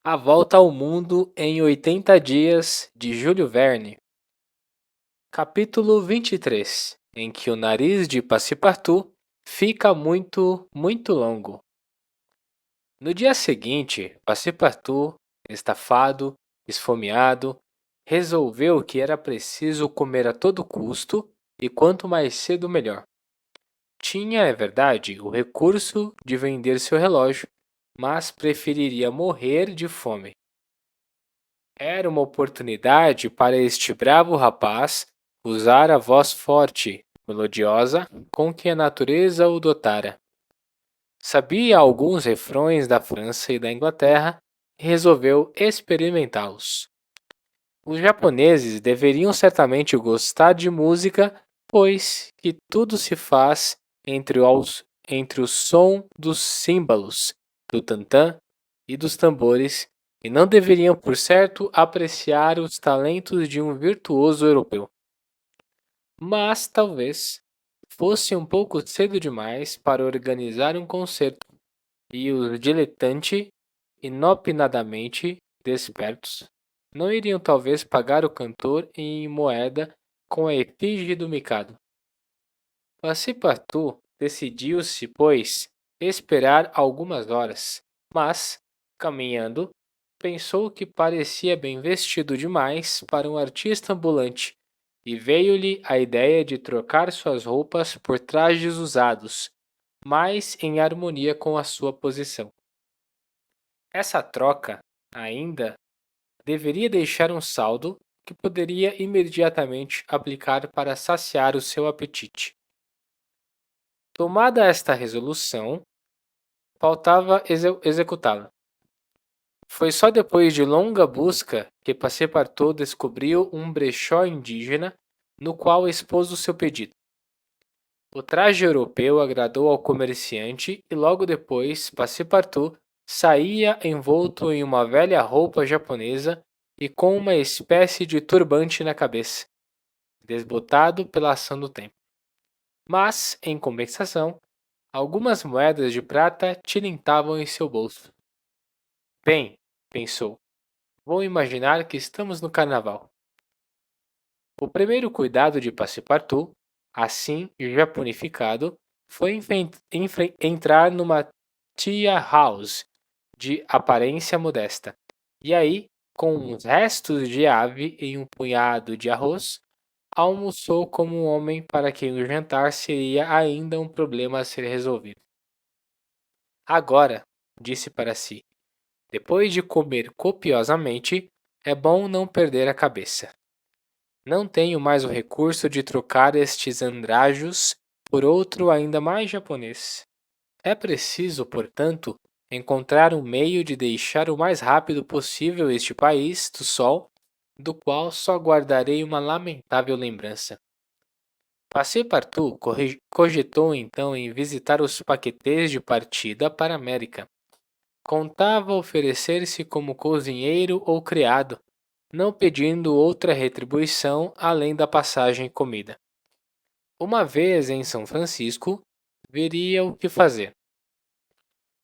A Volta ao Mundo em 80 Dias, de Júlio Verne. Capítulo 23, em que o nariz de Passepartout fica muito longo. No dia seguinte, Passepartout, estafado, esfomeado, resolveu que era preciso comer a todo custo e quanto mais cedo melhor. Tinha, é verdade, o recurso de vender seu relógio, mas preferiria morrer de fome. Era uma oportunidade para este bravo rapaz usar a voz forte, melodiosa, com que a natureza o dotara. Sabia alguns refrões da França e da Inglaterra e resolveu experimentá-los. Os japoneses deveriam certamente gostar de música, pois que tudo se faz entre o som dos símbolos, do tantã e dos tambores, e não deveriam, por certo, apreciar os talentos de um virtuoso europeu. Mas talvez fosse um pouco cedo demais para organizar um concerto, e os diletantes, inopinadamente despertos, não iriam talvez pagar o cantor em moeda com a efígie do Mikado. Passepartout decidiu-se, pois, esperar algumas horas, mas, caminhando, pensou que parecia bem vestido demais para um artista ambulante, e veio-lhe a ideia de trocar suas roupas por trajes usados, mais em harmonia com a sua posição. Essa troca, ainda, deveria deixar um saldo que poderia imediatamente aplicar para saciar o seu apetite. Tomada esta resolução, faltava executá-la. Foi só depois de longa busca que Passepartout descobriu um brechó indígena no qual expôs o seu pedido. O traje europeu agradou ao comerciante e logo depois Passepartout saía envolto em uma velha roupa japonesa e com uma espécie de turbante na cabeça, desbotado pela ação do tempo. Mas, em compensação, algumas moedas de prata tilintavam em seu bolso. Bem, pensou, vou imaginar que estamos no carnaval. O primeiro cuidado de Passepartout, assim japonificado, foi entrar numa tea house de aparência modesta. E aí, com uns restos de ave e um punhado de arroz, almoçou como um homem para quem o jantar seria ainda um problema a ser resolvido. Agora, disse para si, depois de comer copiosamente, é bom não perder a cabeça. Não tenho mais o recurso de trocar estes andrajos por outro ainda mais japonês. É preciso, portanto, encontrar um meio de deixar o mais rápido possível este país do sol, do qual só guardarei uma lamentável lembrança. Passepartout cogitou então em visitar os paquetes de partida para a América. Contava oferecer-se como cozinheiro ou criado, não pedindo outra retribuição além da passagem e comida. Uma vez em São Francisco, veria o que fazer.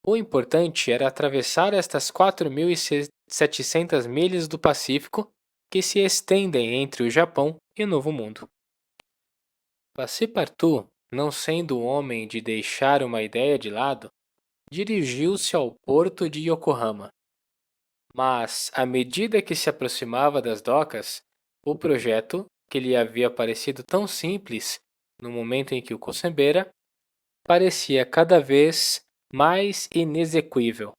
O importante era atravessar estas 4.700 milhas do Pacífico que se estendem entre o Japão e o Novo Mundo. Passepartout, não sendo um homem de deixar uma ideia de lado, dirigiu-se ao porto de Yokohama. Mas, à medida que se aproximava das docas, o projeto, que lhe havia parecido tão simples no momento em que o concebera, parecia cada vez mais inexequível.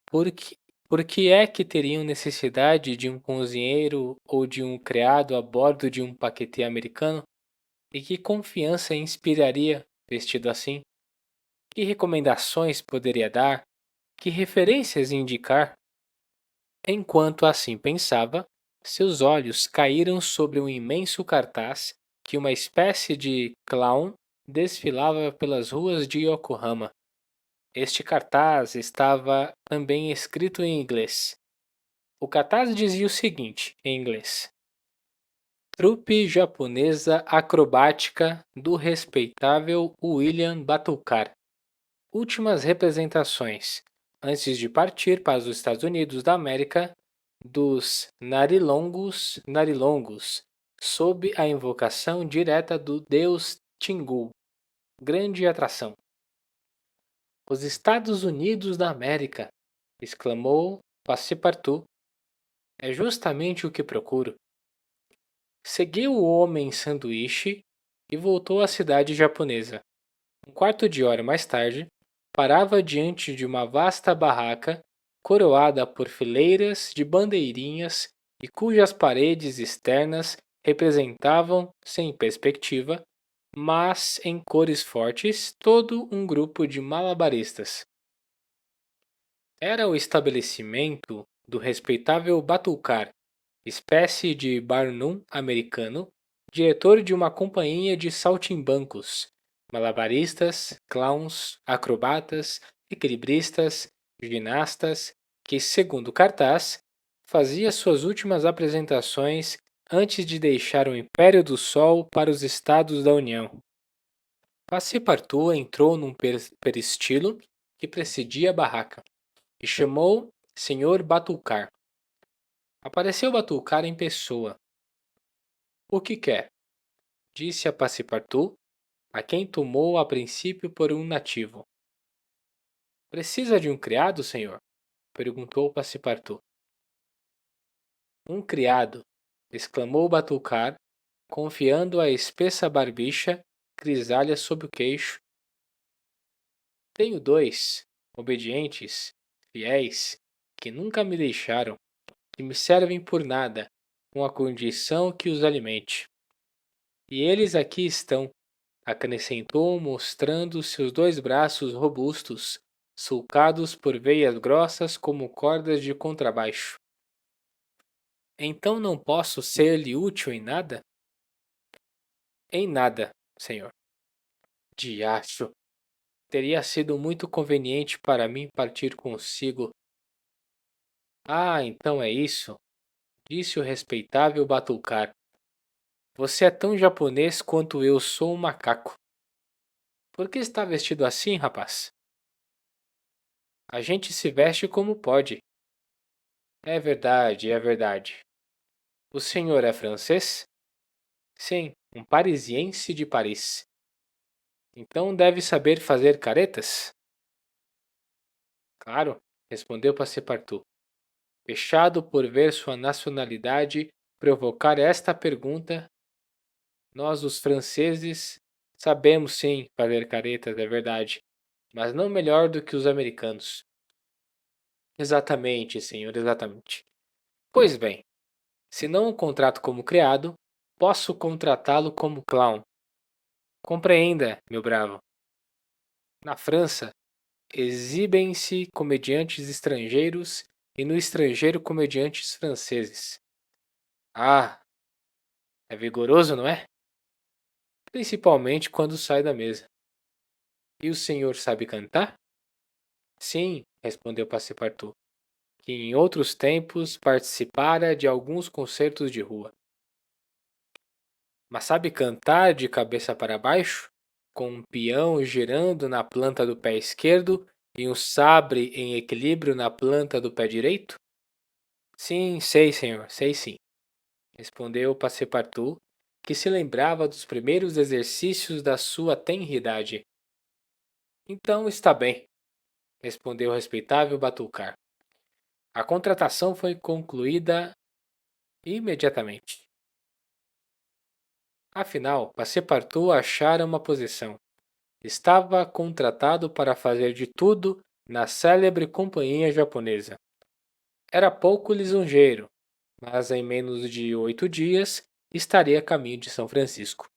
Por que é que teriam necessidade de um cozinheiro ou de um criado a bordo de um paquetê americano? E que confiança inspiraria vestido assim? Que recomendações poderia dar? Que referências indicar? Enquanto assim pensava, seus olhos caíram sobre um imenso cartaz que uma espécie de clown desfilava pelas ruas de Yokohama. Este cartaz estava também escrito em inglês. O cartaz dizia o seguinte, em inglês: Trupe japonesa acrobática do respeitável William Batulcar. Últimas representações. antes de partir para os Estados Unidos da América, dos narilongos, sob a invocação direta do deus Tingu, grande atração. Os Estados Unidos da América, exclamou Passepartout, é justamente o que procuro. Seguiu o homem sanduíche e voltou à cidade japonesa. Um quarto de hora mais tarde, parava diante de uma vasta barraca coroada por fileiras de bandeirinhas e cujas paredes externas representavam, sem perspectiva, mas em cores fortes, todo um grupo de malabaristas. Era o estabelecimento do respeitável Batulcar, espécie de Barnum americano, diretor de uma companhia de saltimbancos, malabaristas, clowns, acrobatas, equilibristas, ginastas, que, segundo o cartaz, fazia suas últimas apresentações antes de deixar o Império do Sol para os Estados da União. Passepartout entrou num peristilo que precedia a barraca e chamou Sr. Batulcar. Apareceu Batulcar em pessoa. O que quer? Disse a Passepartout, a quem tomou a princípio por um nativo. Precisa de um criado, senhor? Perguntou Passepartout. Um criado, exclamou Batulcar, confiando a espessa barbicha grisalha sob o queixo. Tenho dois, obedientes, fiéis, que nunca me deixaram, que me servem por nada, com a condição que os alimente. E eles aqui estão, acrescentou, mostrando seus dois braços robustos, sulcados por veias grossas como cordas de contrabaixo. Então não posso ser-lhe útil em nada? Em nada, senhor. Diacho! Teria sido muito conveniente para mim partir consigo. Ah, então é isso, disse o respeitável Batulcar. Você é tão japonês quanto eu sou um macaco. Por que está vestido assim, rapaz? A gente se veste como pode. É verdade, é verdade. O senhor é francês? Sim, um parisiense de Paris. Então deve saber fazer caretas? Claro, respondeu Passepartout, fechado por ver sua nacionalidade provocar esta pergunta. Nós, os franceses, sabemos sim fazer caretas, é verdade, mas não melhor do que os americanos. Exatamente, senhor, exatamente. Pois bem, se não o contrato como criado, posso contratá-lo como clown. Compreenda, meu bravo. Na França, exibem-se comediantes estrangeiros e no estrangeiro comediantes franceses. Ah, é vigoroso, não é? Principalmente quando sai da mesa. E o senhor sabe cantar? Sim, respondeu Passepartout, que em outros tempos participara de alguns concertos de rua. Mas sabe cantar de cabeça para baixo? Com um peão girando na planta do pé esquerdo e um sabre em equilíbrio na planta do pé direito? Sim, sei, senhor, sei sim, respondeu Passepartout, que se lembrava dos primeiros exercícios da sua tenridade. Então está bem, respondeu o respeitável Batulcar. A contratação foi concluída imediatamente. Afinal, Passepartout achara uma posição. Estava contratado para fazer de tudo na célebre companhia japonesa. Era pouco lisonjeiro, mas em menos de 8 dias estaria a caminho de São Francisco.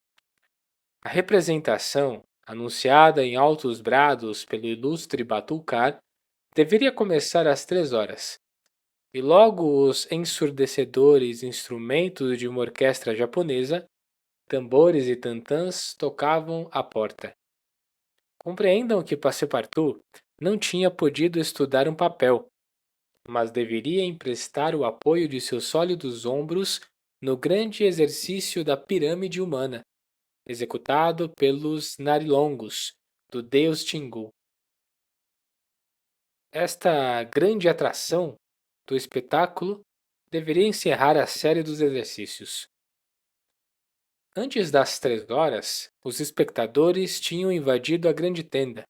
A representação, anunciada em altos brados pelo ilustre Batulcar, deveria começar às 3 horas. E logo os ensurdecedores instrumentos de uma orquestra japonesa, tambores e tantãs, tocavam à porta. Compreendam que Passepartout não tinha podido estudar um papel, mas deveria emprestar o apoio de seus sólidos ombros no grande exercício da pirâmide humana, executado pelos narilongos do deus Tingu. Esta grande atração do espetáculo deveria encerrar a série dos exercícios. Antes das 3 horas, os espectadores tinham invadido a grande tenda.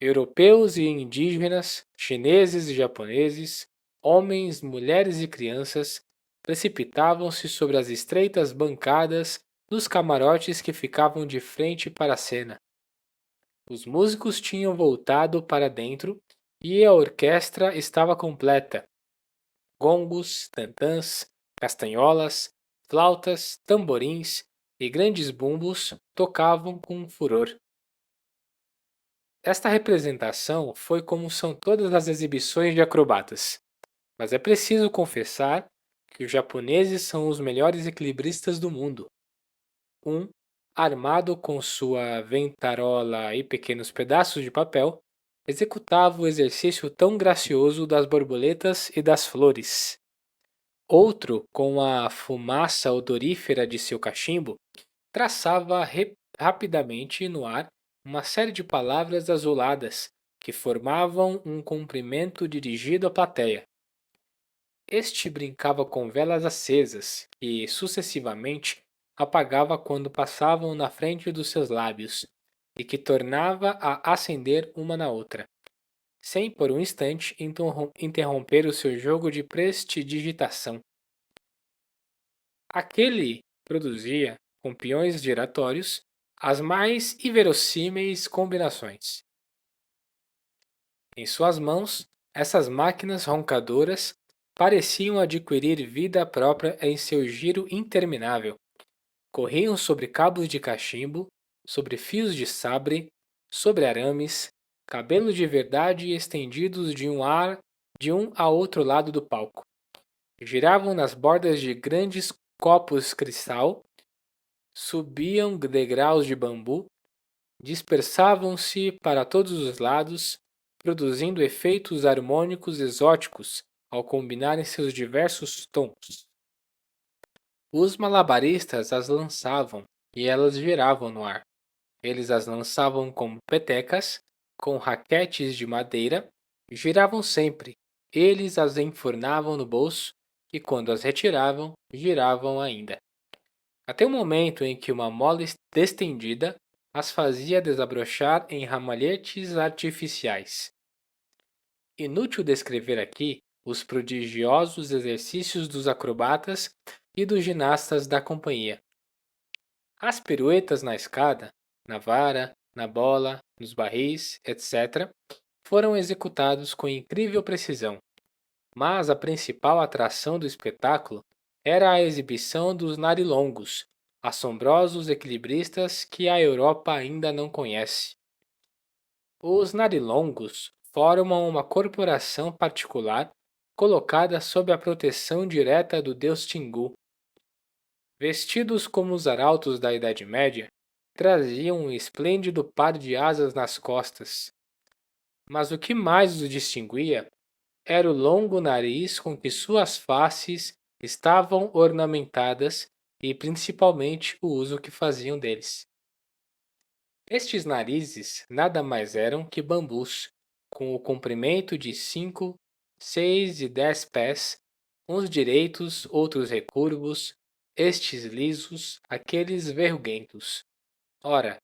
Europeus e indígenas, chineses e japoneses, homens, mulheres e crianças precipitavam-se sobre as estreitas bancadas dos camarotes que ficavam de frente para a cena. Os músicos tinham voltado para dentro e a orquestra estava completa. Gongos, tantãs, castanholas, flautas, tamborins e grandes bumbos tocavam com furor. Esta representação foi como são todas as exibições de acrobatas, mas é preciso confessar que os japoneses são os melhores equilibristas do mundo. Um, armado com sua ventarola e pequenos pedaços de papel, executava o exercício tão gracioso das borboletas e das flores. Outro, com a fumaça odorífera de seu cachimbo, traçava rapidamente no ar uma série de palavras azuladas que formavam um cumprimento dirigido à plateia. Este brincava com velas acesas e, sucessivamente, apagava quando passavam na frente dos seus lábios, e que tornava a acender uma na outra, sem por um instante interromper o seu jogo de prestidigitação. Aquele produzia, com peões giratórios, as mais inverossímeis combinações. Em suas mãos, essas máquinas roncadoras pareciam adquirir vida própria em seu giro interminável. Corriam sobre cabos de cachimbo, sobre fios de sabre, sobre arames, cabelos de verdade estendidos de um a outro lado do palco. Giravam nas bordas de grandes copos cristal, subiam degraus de bambu, dispersavam-se para todos os lados, produzindo efeitos harmônicos exóticos ao combinarem seus diversos tons. Os malabaristas as lançavam e elas giravam no ar. Eles as lançavam como petecas, com raquetes de madeira, giravam sempre. Eles as enfurnavam no bolso e, quando as retiravam, giravam ainda. Até o momento em que uma mola destendida as fazia desabrochar em ramalhetes artificiais. Inútil descrever aqui os prodigiosos exercícios dos acrobatas e dos ginastas da companhia. As piruetas na escada, na vara, na bola, nos barris, etc., foram executados com incrível precisão, mas a principal atração do espetáculo era a exibição dos narilongos, assombrosos equilibristas que a Europa ainda não conhece. Os narilongos formam uma corporação particular colocada sob a proteção direta do deus Tingu. Vestidos como os arautos da Idade Média, traziam um esplêndido par de asas nas costas. Mas o que mais os distinguia era o longo nariz com que suas faces estavam ornamentadas e principalmente o uso que faziam deles. Estes narizes nada mais eram que bambus, com o comprimento de 5, 6 e 10 pés, uns direitos, outros recurvos, estes lisos, aqueles verruguentos. Ora,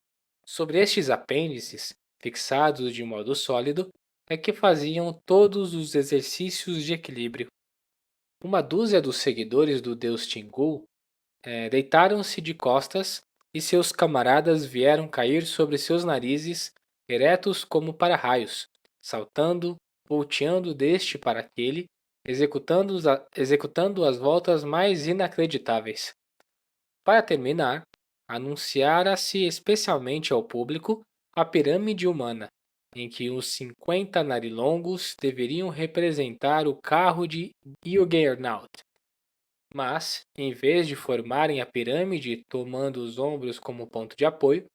sobre estes apêndices, fixados de modo sólido, é que faziam todos os exercícios de equilíbrio. Uma dúzia dos seguidores do deus Tingu deitaram-se de costas e seus camaradas vieram cair sobre seus narizes, eretos como para-raios, saltando, volteando deste para aquele, executando as voltas mais inacreditáveis. Para terminar, anunciara-se especialmente ao público a pirâmide humana, em que os 50 narilongos deveriam representar o carro de Juggernaut. Mas, em vez de formarem a pirâmide tomando os ombros como ponto de apoio,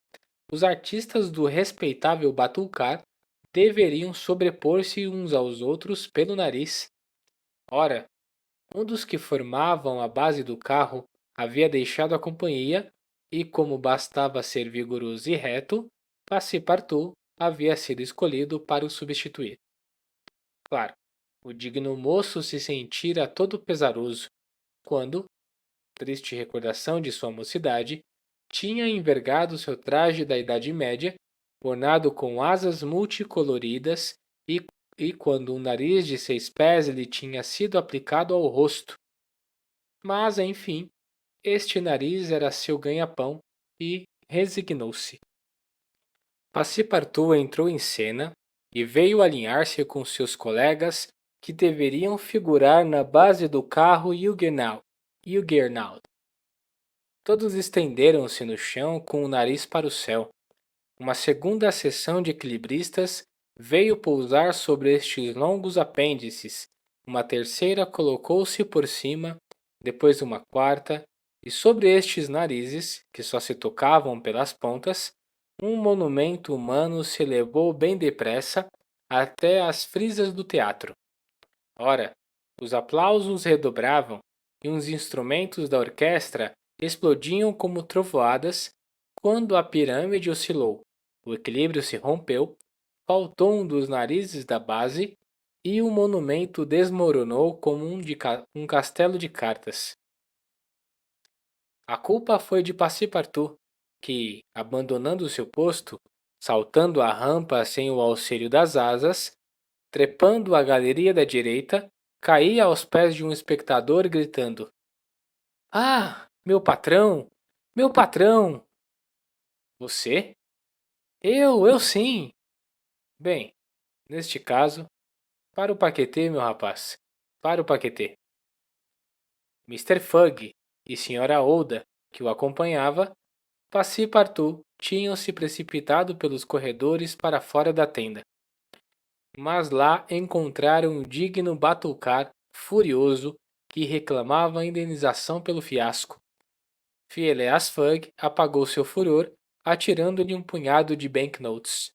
os artistas do respeitável Batulcar deveriam sobrepor-se uns aos outros pelo nariz. Ora, um dos que formavam a base do carro havia deixado a companhia e, como bastava ser vigoroso e reto, Passepartout havia sido escolhido para o substituir. Claro, o digno moço se sentira todo pesaroso, quando, triste recordação de sua mocidade, tinha envergado seu traje da Idade Média, ornado com asas multicoloridas, e, e quando um nariz de 6 pés lhe tinha sido aplicado ao rosto. Mas, enfim, este nariz era seu ganha-pão e resignou-se. Passepartout entrou em cena e veio alinhar-se com seus colegas que deveriam figurar na base do carro Juggernaut. Todos estenderam-se no chão com o nariz para o céu. Uma segunda seção de equilibristas veio pousar sobre estes longos apêndices. Uma terceira colocou-se por cima, depois uma quarta, e sobre estes narizes, que só se tocavam pelas pontas, um monumento humano se elevou bem depressa até as frisas do teatro. Ora, os aplausos redobravam e os instrumentos da orquestra explodiam como trovoadas quando a pirâmide oscilou, o equilíbrio se rompeu, faltou um dos narizes da base e o monumento desmoronou como um castelo de cartas. A culpa foi de Passepartout, que, abandonando seu posto, saltando a rampa sem o auxílio das asas, trepando a galeria da direita, caía aos pés de um espectador gritando: "Ah, meu patrão! Meu patrão!" "Você?" Eu sim!" "Bem, neste caso, para o Paquetê, meu rapaz, para o Paquetê." Mr. Fugg e Sra. Ouda, que o acompanhava, Passepartout tinham se precipitado pelos corredores para fora da tenda. Mas lá encontraram o digno Batulcar, furioso, que reclamava a indenização pelo fiasco. Phileas Fogg apagou seu furor, atirando-lhe um punhado de banknotes.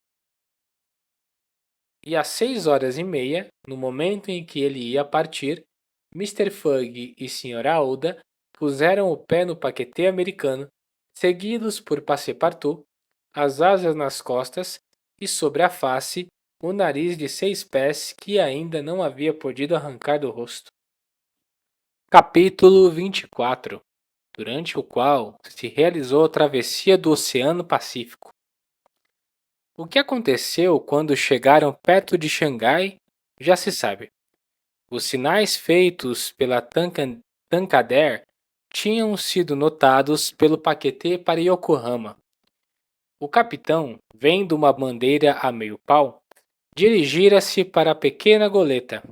E às 6h30, no momento em que ele ia partir, Mr. Fogg e Sra. Ouda puseram o pé no paquetê americano, seguidos por Passepartout, as asas nas costas e sobre a face o nariz de 6 pés que ainda não havia podido arrancar do rosto. Capítulo 24, durante o qual se realizou a travessia do Oceano Pacífico. O que aconteceu quando chegaram perto de Xangai já se sabe. Os sinais feitos pela Tankadère tinham sido notados pelo paquetê para Yokohama. O capitão, vendo uma bandeira a meio pau, dirigira-se para a pequena goleta.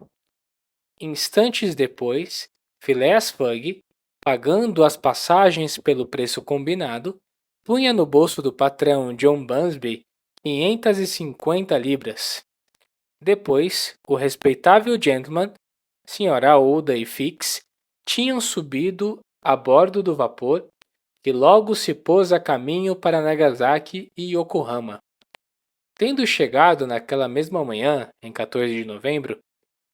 Instantes depois, Phileas Fogg, pagando as passagens pelo preço combinado, punha no bolso do patrão John Bunsby 550 libras. Depois, o respeitável gentleman, Sra. Ouda e Fix tinham subido a bordo do vapor que logo se pôs a caminho para Nagasaki e Yokohama. Tendo chegado naquela mesma manhã, em 14 de novembro,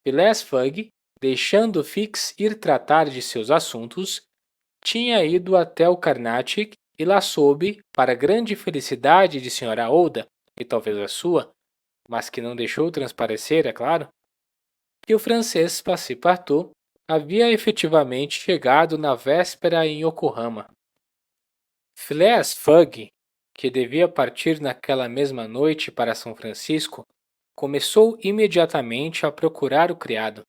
Phileas Fogg, deixando Fix ir tratar de seus assuntos, tinha ido até o Carnatic e lá soube, para grande felicidade de Sra. Ouda, e talvez a sua, mas que não deixou transparecer, é claro, que o francês Passepartout havia efetivamente chegado na véspera em Yokohama. Phileas Fogg, que devia partir naquela mesma noite para São Francisco, começou imediatamente a procurar o criado.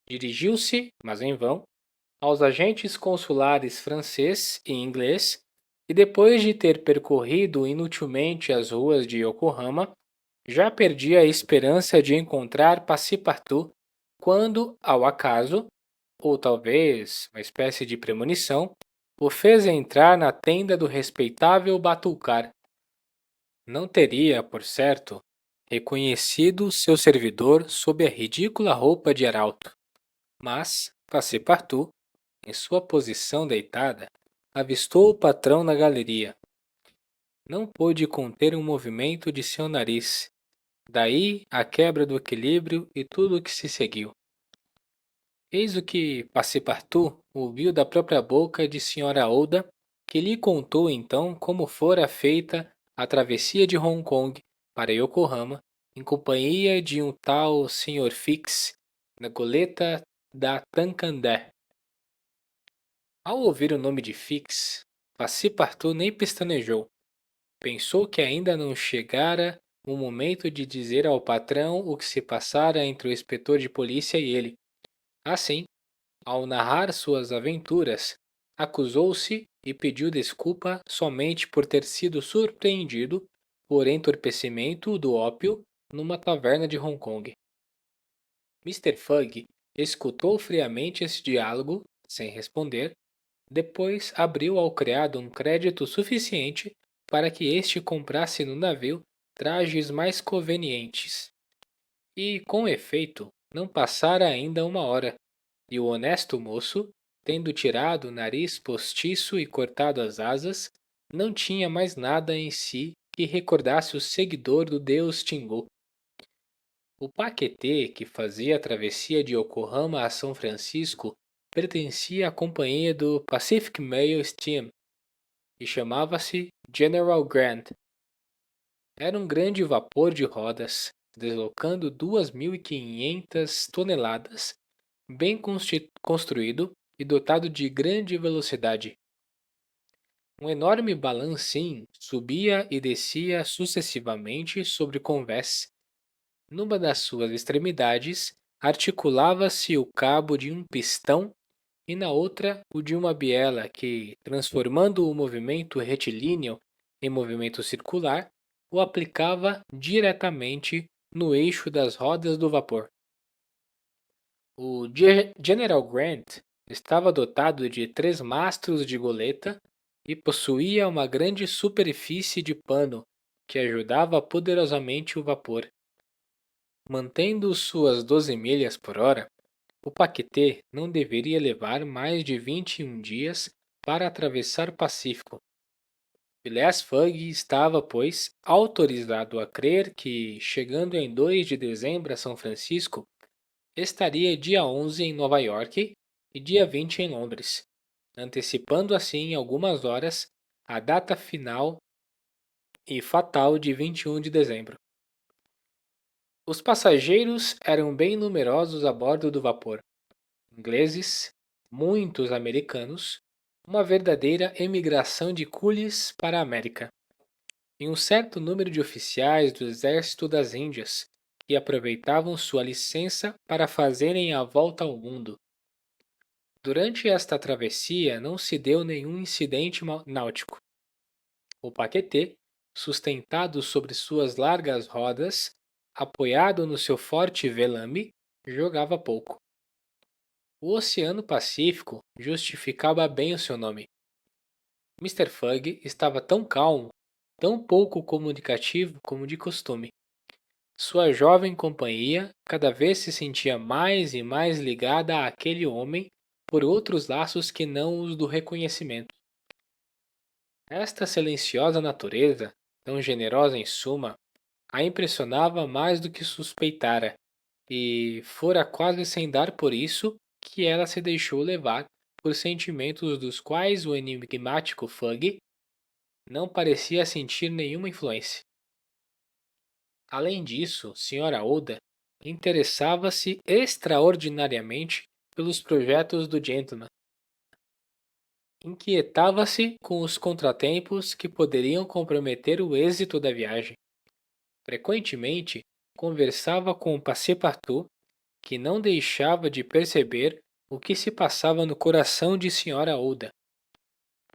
Dirigiu-se, mas em vão, aos agentes consulares francês e inglês e depois de ter percorrido inutilmente as ruas de Yokohama, já perdia a esperança de encontrar Passepartout quando, ao acaso, ou talvez uma espécie de premonição, o fez entrar na tenda do respeitável Batulcar. Não teria, por certo, reconhecido seu servidor sob a ridícula roupa de arauto, mas Passepartout, em sua posição deitada, avistou o patrão na galeria. Não pôde conter um movimento de seu nariz, daí a quebra do equilíbrio e tudo o que se seguiu. Eis o que Passepartout ouviu da própria boca de Sra. Ouda, que lhe contou então como fora feita a travessia de Hong Kong para Yokohama em companhia de um tal Sr. Fix, na goleta da Tancandé. Ao ouvir o nome de Fix, Passepartout nem pestanejou. Pensou que ainda não chegara o momento de dizer ao patrão o que se passara entre o inspetor de polícia e ele. Assim, ao narrar suas aventuras, acusou-se e pediu desculpa somente por ter sido surpreendido por entorpecimento do ópio numa taverna de Hong Kong. Mr. Fugg escutou friamente esse diálogo, sem responder. Depois abriu ao criado um crédito suficiente para que este comprasse no navio trajes mais convenientes. E, com efeito, não passara ainda uma hora, e o honesto moço, tendo tirado o nariz postiço e cortado as asas, não tinha mais nada em si que recordasse o seguidor do deus Tingu. O paquetê que fazia a travessia de Yokohama a São Francisco pertencia à companhia do Pacific Mail Steam e chamava-se General Grant. Era um grande vapor de rodas, deslocando 2.500 toneladas, bem construído e dotado de grande velocidade. Um enorme balancim subia e descia sucessivamente sobre convés. Numa das suas extremidades, articulava-se o cabo de um pistão e na outra o de uma biela que, transformando o movimento retilíneo em movimento circular, o aplicava diretamente no eixo das rodas do vapor. O General Grant estava dotado de 3 mastros de goleta e possuía uma grande superfície de pano que ajudava poderosamente o vapor. Mantendo suas 12 milhas por hora, o paquetê não deveria levar mais de 21 dias para atravessar o Pacífico. Phileas Fogg estava, pois, autorizado a crer que, chegando em 2 de dezembro a São Francisco, estaria dia 11 em Nova York e dia 20 em Londres, antecipando assim algumas horas a data final e fatal de 21 de dezembro. Os passageiros eram bem numerosos a bordo do vapor. Ingleses, muitos americanos, uma verdadeira emigração de coolies para a América, e um certo número de oficiais do Exército das Índias, que aproveitavam sua licença para fazerem a volta ao mundo. Durante esta travessia não se deu nenhum incidente náutico. O paquetê, sustentado sobre suas largas rodas, apoiado no seu forte velame, jogava pouco. O Oceano Pacífico justificava bem o seu nome. Mr. Fugg estava tão calmo, tão pouco comunicativo como de costume. Sua jovem companhia cada vez se sentia mais e mais ligada àquele homem por outros laços que não os do reconhecimento. Esta silenciosa natureza, tão generosa em suma, a impressionava mais do que suspeitara, e fora quase sem dar por isso que ela se deixou levar por sentimentos dos quais o enigmático Fugg não parecia sentir nenhuma influência. Além disso, Sra. Oda interessava-se extraordinariamente pelos projetos do gentleman. Inquietava-se com os contratempos que poderiam comprometer o êxito da viagem. Frequentemente, conversava com o Passepartout, que não deixava de perceber o que se passava no coração de Sra. Oda.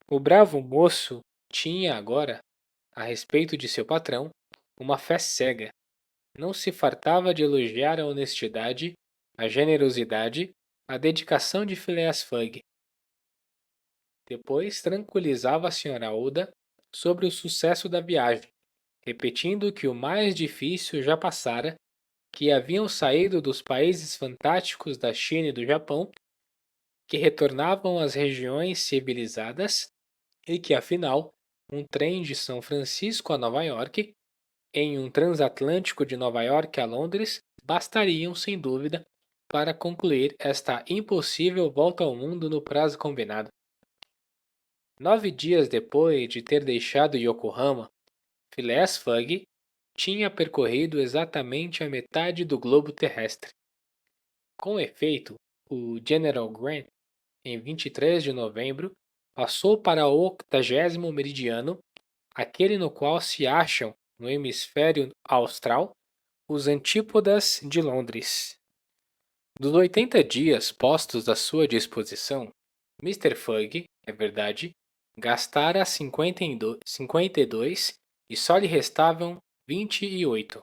O bravo moço tinha agora, a respeito de seu patrão, uma fé cega. Não se fartava de elogiar a honestidade, a generosidade, a dedicação de Phileas Fogg. Depois tranquilizava a Sra. Oda sobre o sucesso da viagem, repetindo que o mais difícil já passara, que haviam saído dos países fantásticos da China e do Japão, que retornavam às regiões civilizadas e que, afinal, um trem de São Francisco a Nova York, em um transatlântico de Nova York a Londres, bastariam, sem dúvida, para concluir esta impossível volta ao mundo no prazo combinado. 9 dias depois de ter deixado Yokohama, Phileas Fogg, tinha percorrido exatamente a metade do globo terrestre. Com efeito, o General Grant, em 23 de novembro, passou para o 80º meridiano, aquele no qual se acham, no hemisfério austral, os antípodas de Londres. Dos 80 dias postos à sua disposição, Mr. Fugg, é verdade, gastara 52 e só lhe restavam 28.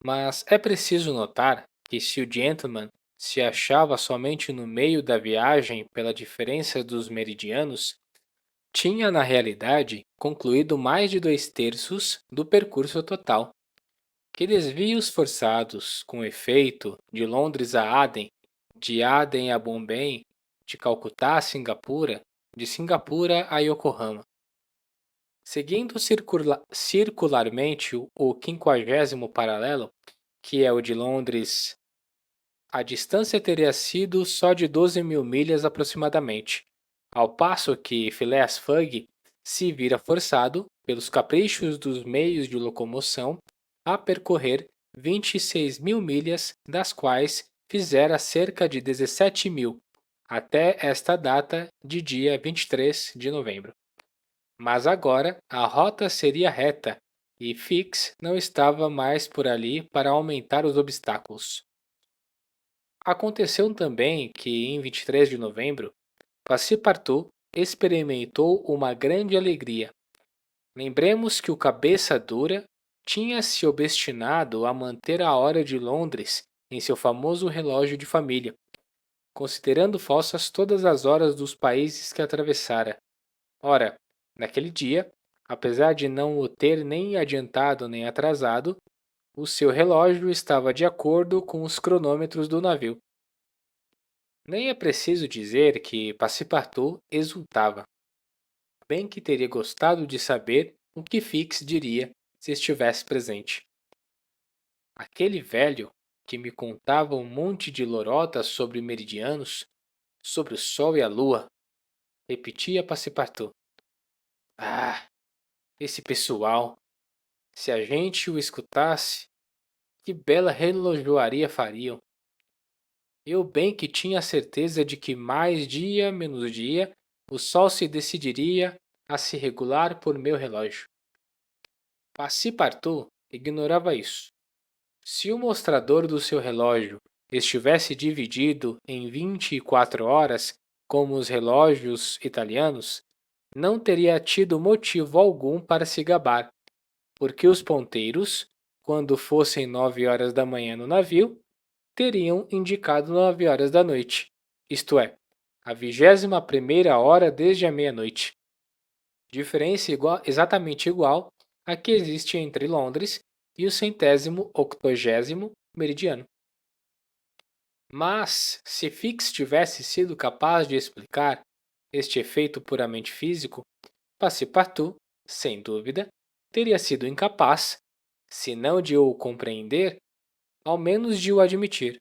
Mas é preciso notar que se o gentleman se achava somente no meio da viagem pela diferença dos meridianos, tinha na realidade concluído mais de 2/3 do percurso total. Que desvios forçados, com efeito, de Londres a Aden, de Aden a Bombay, de Calcutá a Singapura, de Singapura a Yokohama. Seguindo circularmente o 50º paralelo, que é o de Londres, a distância teria sido só de 12.000 milhas aproximadamente, ao passo que Phileas Fogg se vira forçado, pelos caprichos dos meios de locomoção, a percorrer 26.000 milhas, das quais fizera cerca de 17.000, até esta data de dia 23 de novembro. Mas agora a rota seria reta e Fix não estava mais por ali para aumentar os obstáculos. Aconteceu também que, em 23 de novembro, Passepartout experimentou uma grande alegria. Lembremos que o cabeça dura tinha se obstinado a manter a hora de Londres em seu famoso relógio de família, considerando falsas todas as horas dos países que atravessara. Ora, naquele dia, apesar de não o ter nem adiantado nem atrasado, o seu relógio estava de acordo com os cronômetros do navio. Nem é preciso dizer que Passepartout exultava, bem que teria gostado de saber o que Fix diria se estivesse presente. Aquele velho que me contava um monte de lorotas sobre meridianos, sobre o sol e a lua, repetia Passepartout. Ah, esse pessoal! Se a gente o escutasse, que bela relojoaria fariam! Eu bem que tinha a certeza de que mais dia menos dia o sol se decidiria a se regular por meu relógio. Passepartout ignorava isso. Se o mostrador do seu relógio estivesse dividido em 24 horas, como os relógios italianos, não teria tido motivo algum para se gabar, porque os ponteiros, quando fossem 9 horas da manhã no navio, teriam indicado 9 horas da noite, isto é, a 21ª hora desde a meia-noite. Diferença exatamente igual à que existe entre Londres e o 180º meridiano. Mas, se Fix tivesse sido capaz de explicar este efeito puramente físico, Passepartout, sem dúvida, teria sido incapaz, se não de o compreender, ao menos de o admitir.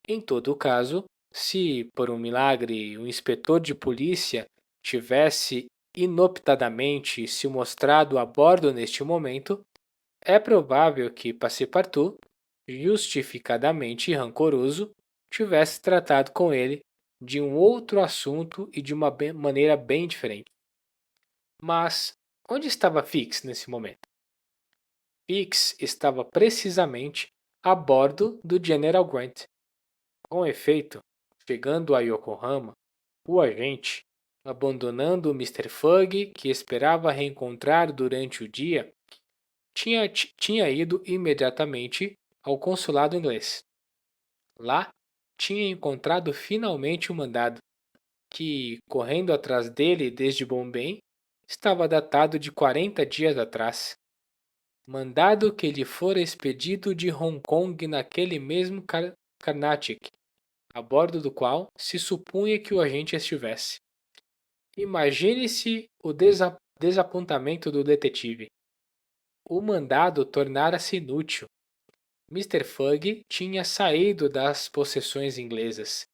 Em todo caso, se, por um milagre, o inspetor de polícia tivesse inoptadamente se mostrado a bordo neste momento, é provável que Passepartout, justificadamente rancoroso, tivesse tratado com ele de um outro assunto e de uma maneira bem diferente. Mas onde estava Fix nesse momento? Fix estava precisamente a bordo do General Grant. Com efeito, chegando a Yokohama, o agente, abandonando o Mr. Fugg, que esperava reencontrar durante o dia, tinha ido imediatamente ao consulado inglês. Lá, tinha encontrado finalmente o mandado, que, correndo atrás dele desde Bombay, estava datado de 40 dias atrás. Mandado que lhe fora expedido de Hong Kong naquele mesmo Carnatic, a bordo do qual se supunha que o agente estivesse. Imagine-se o desapontamento do detetive. O mandado tornara-se inútil. Mr. Fugg tinha saído das possessões inglesas.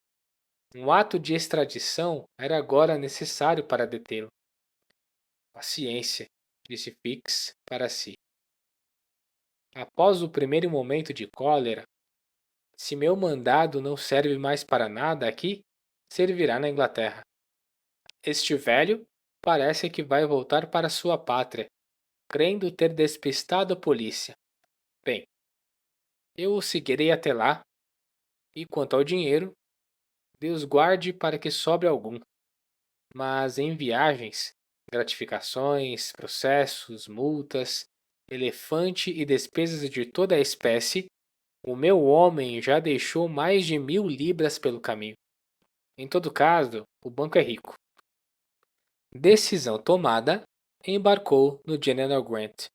Um ato de extradição era agora necessário para detê-lo. Paciência, disse Fix para si. Após o primeiro momento de cólera, se meu mandado não serve mais para nada aqui, servirá na Inglaterra. Este velho parece que vai voltar para sua pátria, crendo ter despistado a polícia. Bem, eu o seguirei até lá, e quanto ao dinheiro, Deus guarde para que sobre algum. Mas em viagens, gratificações, processos, multas, elefante e despesas de toda a espécie, o meu homem já deixou mais de 1000 libras pelo caminho. Em todo caso, o banco é rico. Decisão tomada, embarcou no General Grant.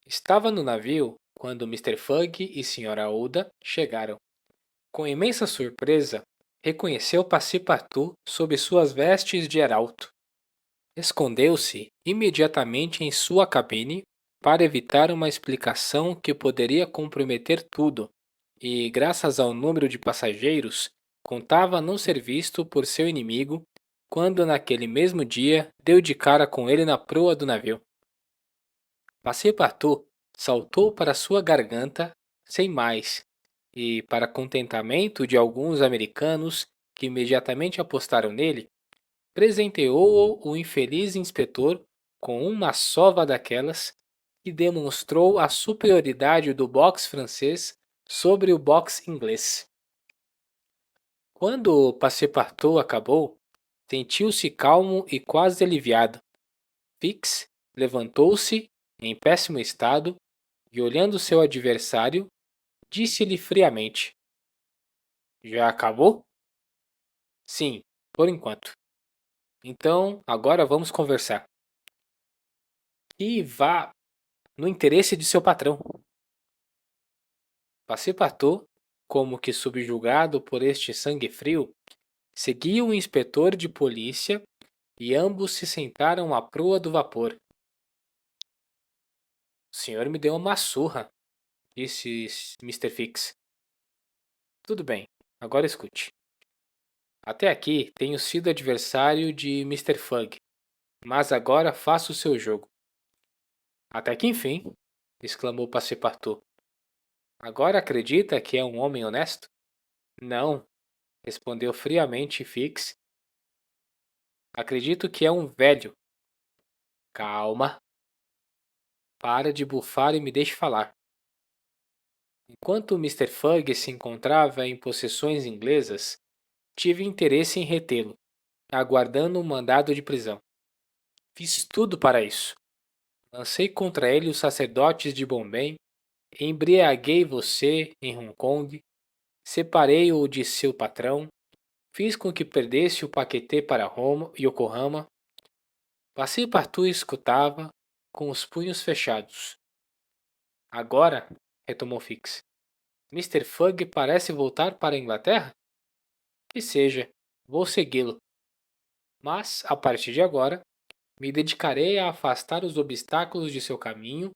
Estava no navio quando Mr. Fugg e Sra. Oda chegaram. Com imensa surpresa, reconheceu Passepartout sob suas vestes de arauto. Escondeu-se imediatamente em sua cabine para evitar uma explicação que poderia comprometer tudo, e, graças ao número de passageiros, contava não ser visto por seu inimigo quando naquele mesmo dia deu de cara com ele na proa do navio. Passepartout saltou para sua garganta sem mais, e, para contentamento de alguns americanos que imediatamente apostaram nele, presenteou o infeliz inspetor com uma sova daquelas que demonstrou a superioridade do boxe francês sobre o boxe inglês. Quando o Passepartout acabou, sentiu-se calmo e quase aliviado. Fix levantou-se, em péssimo estado, e olhando seu adversário, disse-lhe friamente: Já acabou? Sim, por enquanto. Então, agora vamos conversar. E vá no interesse de seu patrão. Passepartout, como que subjugado por este sangue frio, seguiu o inspetor de polícia e ambos se sentaram à proa do vapor. O senhor me deu uma surra, disse Mr. Fix. Tudo bem, agora escute. Até aqui tenho sido adversário de Mr. Fugg, mas agora faço o seu jogo. Até que enfim, exclamou Passepartout. Agora acredita que é um homem honesto? Não, respondeu friamente Fix. Acredito que é um velho. Calma. Para de bufar e me deixe falar. Enquanto Mr. Fugg se encontrava em possessões inglesas, tive interesse em retê-lo, aguardando um mandado de prisão. Fiz tudo para isso. Lancei contra ele os sacerdotes de Bombay, embriaguei você em Hong Kong, separei-o de seu patrão, fiz com que perdesse o paquetê para Roma e Yokohama. Passepartout escutava, com os punhos fechados. Agora, retomou Fix, Mr. Fugg parece voltar para a Inglaterra? Que seja, vou segui-lo. Mas, a partir de agora, me dedicarei a afastar os obstáculos de seu caminho,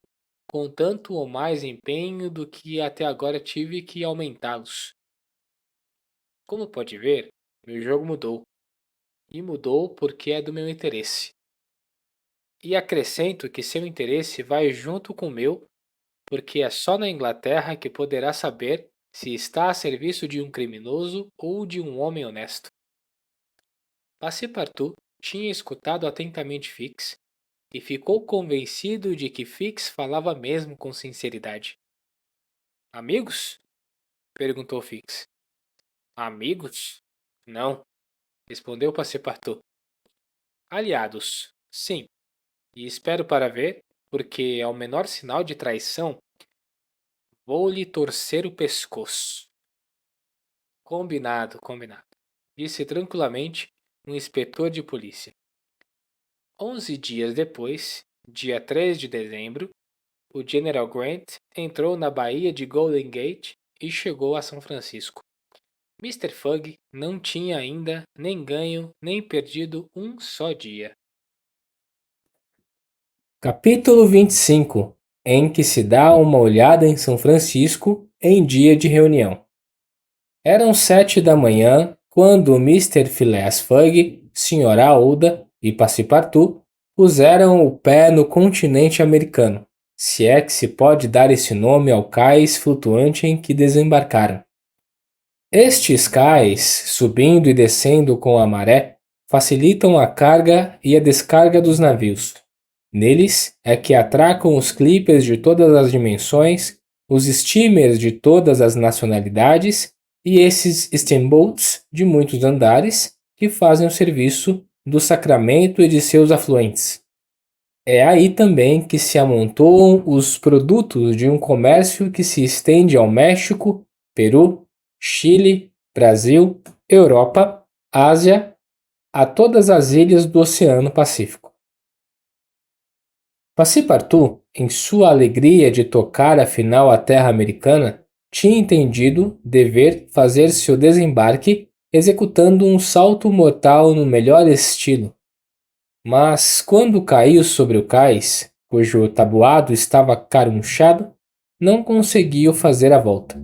com tanto ou mais empenho do que até agora tive que aumentá-los. Como pode ver, meu jogo mudou. E mudou porque é do meu interesse. E acrescento que seu interesse vai junto com o meu, porque é só na Inglaterra que poderá saber se está a serviço de um criminoso ou de um homem honesto. Passepartout tinha escutado atentamente Fix e ficou convencido de que Fix falava mesmo com sinceridade. Amigos? Perguntou Fix. Amigos? Não, respondeu Passepartout. Aliados, sim, e espero para ver, porque ao menor sinal de traição, vou-lhe torcer o pescoço. Combinado, combinado, disse tranquilamente um inspetor de polícia. 11 dias depois, dia 3 de dezembro, o General Grant entrou na Baía de Golden Gate e chegou a São Francisco. Mr. Fugg não tinha ainda nem ganho nem perdido um só dia. Capítulo 25, em que se dá uma olhada em São Francisco em dia de reunião. Eram 7 da manhã quando Mr. Phileas Fogg, Sra. Oda e Passepartout puseram o pé no continente americano, se é que se pode dar esse nome ao cais flutuante em que desembarcaram. Estes cais, subindo e descendo com a maré, facilitam a carga e a descarga dos navios. Neles é que atracam os clippers de todas as dimensões, os steamers de todas as nacionalidades e esses steamboats de muitos andares que fazem o serviço do Sacramento e de seus afluentes. É aí também que se amontoam os produtos de um comércio que se estende ao México, Peru, Chile, Brasil, Europa, Ásia, a todas as ilhas do Oceano Pacífico. Passepartout, em sua alegria de tocar afinal a terra americana, tinha entendido dever fazer seu desembarque executando um salto mortal no melhor estilo. Mas quando caiu sobre o cais, cujo tabuado estava carunchado, não conseguiu fazer a volta.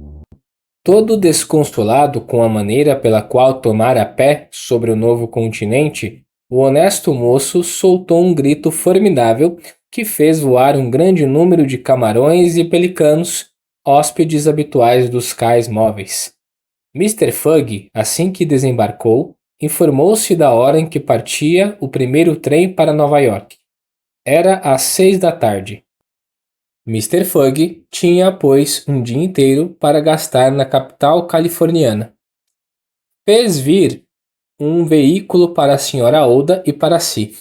Todo desconsolado com a maneira pela qual tomara pé sobre o novo continente, o honesto moço soltou um grito formidável que fez voar um grande número de camarões e pelicanos, hóspedes habituais dos cais móveis. Mr. Fugg, assim que desembarcou, informou-se da hora em que partia o primeiro trem para Nova York. Era às 6 da tarde. Mr. Fugg tinha, pois, um dia inteiro para gastar na capital californiana. Fez vir um veículo para a Sra. Oda e para si.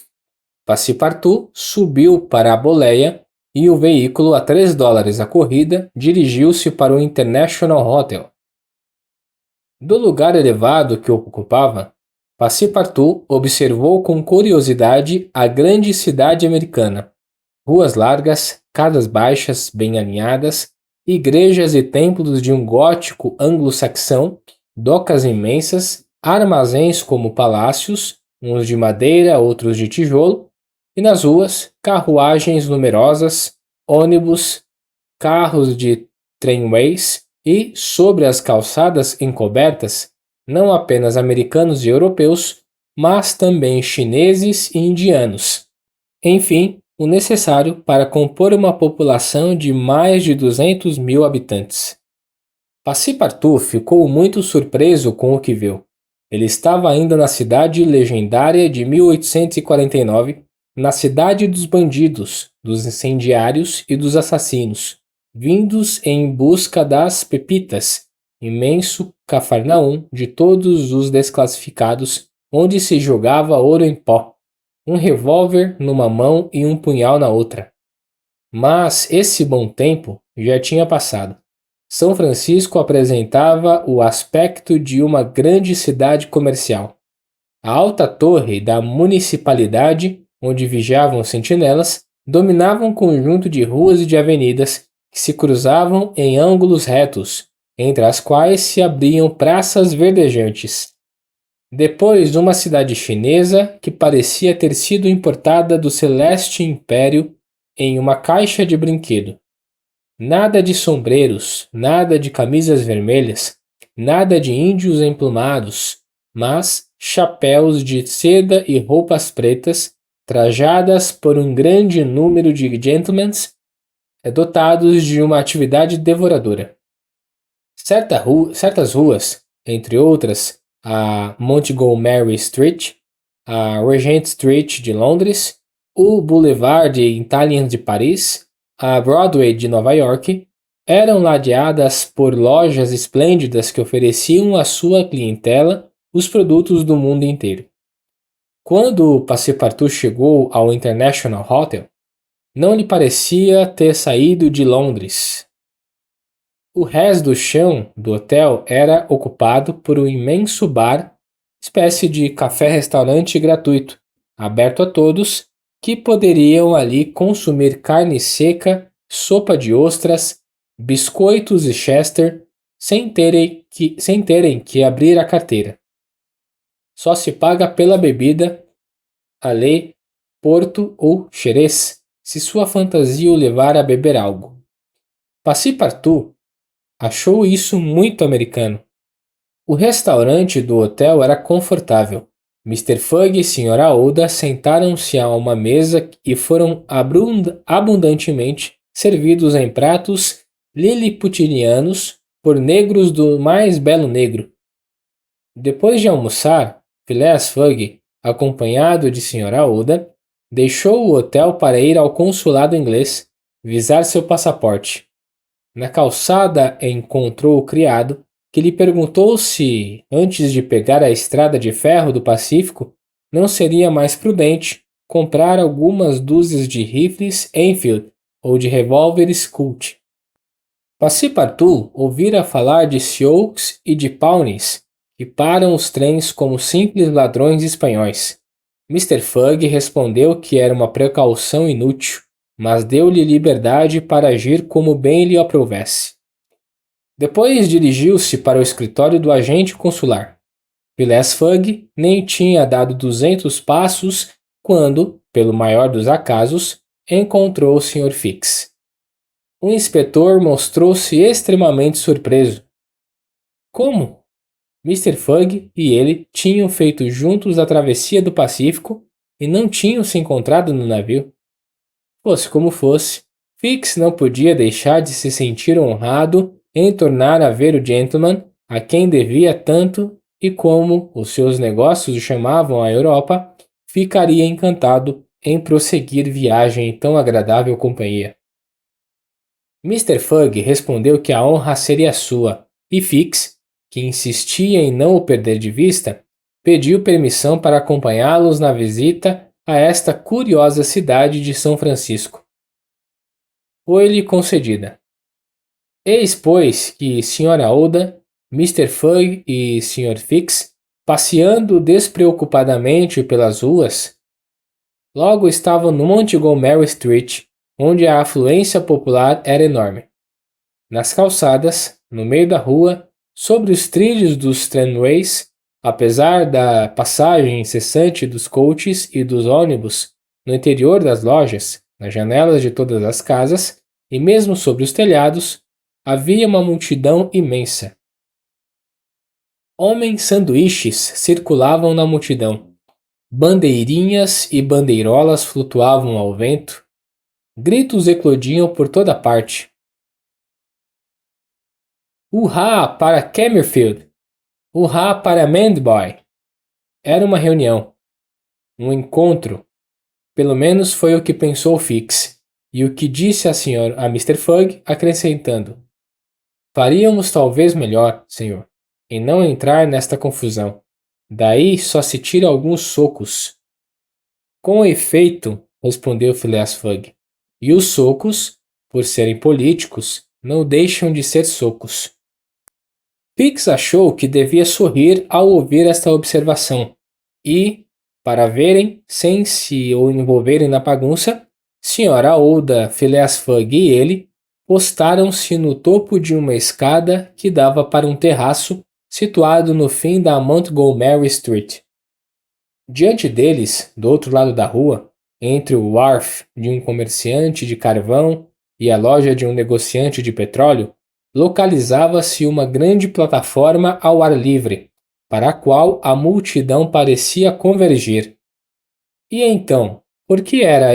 Passepartout subiu para a boleia e o veículo a $3 a corrida dirigiu-se para o International Hotel. Do lugar elevado que ocupava, Passepartout observou com curiosidade a grande cidade americana. Ruas largas, casas baixas, bem alinhadas, igrejas e templos de um gótico anglo-saxão, docas imensas, armazéns como palácios, uns de madeira, outros de tijolo, e nas ruas, carruagens numerosas, ônibus, carros de tramways e, sobre as calçadas encobertas, não apenas americanos e europeus, mas também chineses e indianos. Enfim, o necessário para compor uma população de mais de 200 mil habitantes. Passepartout ficou muito surpreso com o que viu. Ele estava ainda na cidade legendária de 1849, na cidade dos bandidos, dos incendiários e dos assassinos, vindos em busca das pepitas, imenso Cafarnaum de todos os desclassificados, onde se jogava ouro em pó, um revólver numa mão e um punhal na outra. Mas esse bom tempo já tinha passado. São Francisco apresentava o aspecto de uma grande cidade comercial. A alta torre da municipalidade, onde vigiavam sentinelas, dominava um conjunto de ruas e de avenidas que se cruzavam em ângulos retos, entre as quais se abriam praças verdejantes. Depois, uma cidade chinesa que parecia ter sido importada do Celeste Império em uma caixa de brinquedo. Nada de sombreros, nada de camisas vermelhas, nada de índios emplumados, mas chapéus de seda e roupas pretas, trajadas por um grande número de gentlemen dotados de uma atividade devoradora. Certas ruas, entre outras, a Montgomery Street, a Regent Street de Londres, o Boulevard de Italians de Paris, a Broadway de Nova York, eram ladeadas por lojas esplêndidas que ofereciam à sua clientela os produtos do mundo inteiro. Quando Passepartout chegou ao International Hotel, não lhe parecia ter saído de Londres. O resto do chão do hotel era ocupado por um imenso bar, espécie de café-restaurante gratuito, aberto a todos, que poderiam ali consumir carne seca, sopa de ostras, biscoitos e chester, sem terem que abrir a carteira. Só se paga pela bebida, a lei, porto ou xerez, se sua fantasia o levar a beber algo. Passepartout achou isso muito americano. O restaurante do hotel era confortável. Mr. Fugg e Sra. Oda sentaram-se a uma mesa e foram abundantemente servidos em pratos liliputianos por negros do mais belo negro. Depois de almoçar, Phileas Fogg, acompanhado de Sra. Oda, deixou o hotel para ir ao consulado inglês visar seu passaporte. Na calçada encontrou o criado, que lhe perguntou se, antes de pegar a estrada de ferro do Pacífico, não seria mais prudente comprar algumas dúzias de rifles Enfield ou de revólveres Colt. Passepartout ouvira falar de Sioux e de Pawnees, que param os trens como simples ladrões espanhóis. Mr. Fogg respondeu que era uma precaução inútil, mas deu-lhe liberdade para agir como bem lhe aprouvesse. Depois dirigiu-se para o escritório do agente consular. Phileas Fogg nem tinha dado 200 passos quando, pelo maior dos acasos, encontrou o Sr. Fix. O inspetor mostrou-se extremamente surpreso. Como? Mr. Fogg e ele tinham feito juntos a travessia do Pacífico e não tinham se encontrado no navio. Fosse como fosse, Fix não podia deixar de se sentir honrado em tornar a ver o gentleman a quem devia tanto e, como os seus negócios o chamavam à Europa, ficaria encantado em prosseguir viagem em tão agradável companhia. Mr. Fogg respondeu que a honra seria sua, e Fix, que insistia em não o perder de vista, pediu permissão para acompanhá-los na visita a esta curiosa cidade de São Francisco. Foi-lhe concedida. Eis, pois, que Sra. Oda, Mr. Fogg e Sr. Fix, passeando despreocupadamente pelas ruas, logo estavam no Montgomery Street, onde a afluência popular era enorme. Nas calçadas, no meio da rua, sobre os trilhos dos tramways, apesar da passagem incessante dos coaches e dos ônibus, no interior das lojas, nas janelas de todas as casas e mesmo sobre os telhados, havia uma multidão imensa. Homens sanduíches circulavam na multidão. Bandeirinhas e bandeirolas flutuavam ao vento. Gritos eclodiam por toda parte. Hurrá para Camerfield! Hurrá para Mandboy! Era uma reunião. Um encontro. Pelo menos foi o que pensou Fix, e o que disse a Mr. Fogg, acrescentando: faríamos talvez melhor, senhor, em não entrar nesta confusão. Daí só se tira alguns socos. Com efeito, respondeu Phileas Fogg, e os socos, por serem políticos, não deixam de ser socos. Fix achou que devia sorrir ao ouvir esta observação, e, para verem, sem se envolverem na bagunça, Sra. Oda, Phileas Fogg e ele postaram-se no topo de uma escada que dava para um terraço situado no fim da Montgomery Street. Diante deles, do outro lado da rua, entre o wharf de um comerciante de carvão e a loja de um negociante de petróleo, localizava-se uma grande plataforma ao ar livre, para a qual a multidão parecia convergir. E então, por que era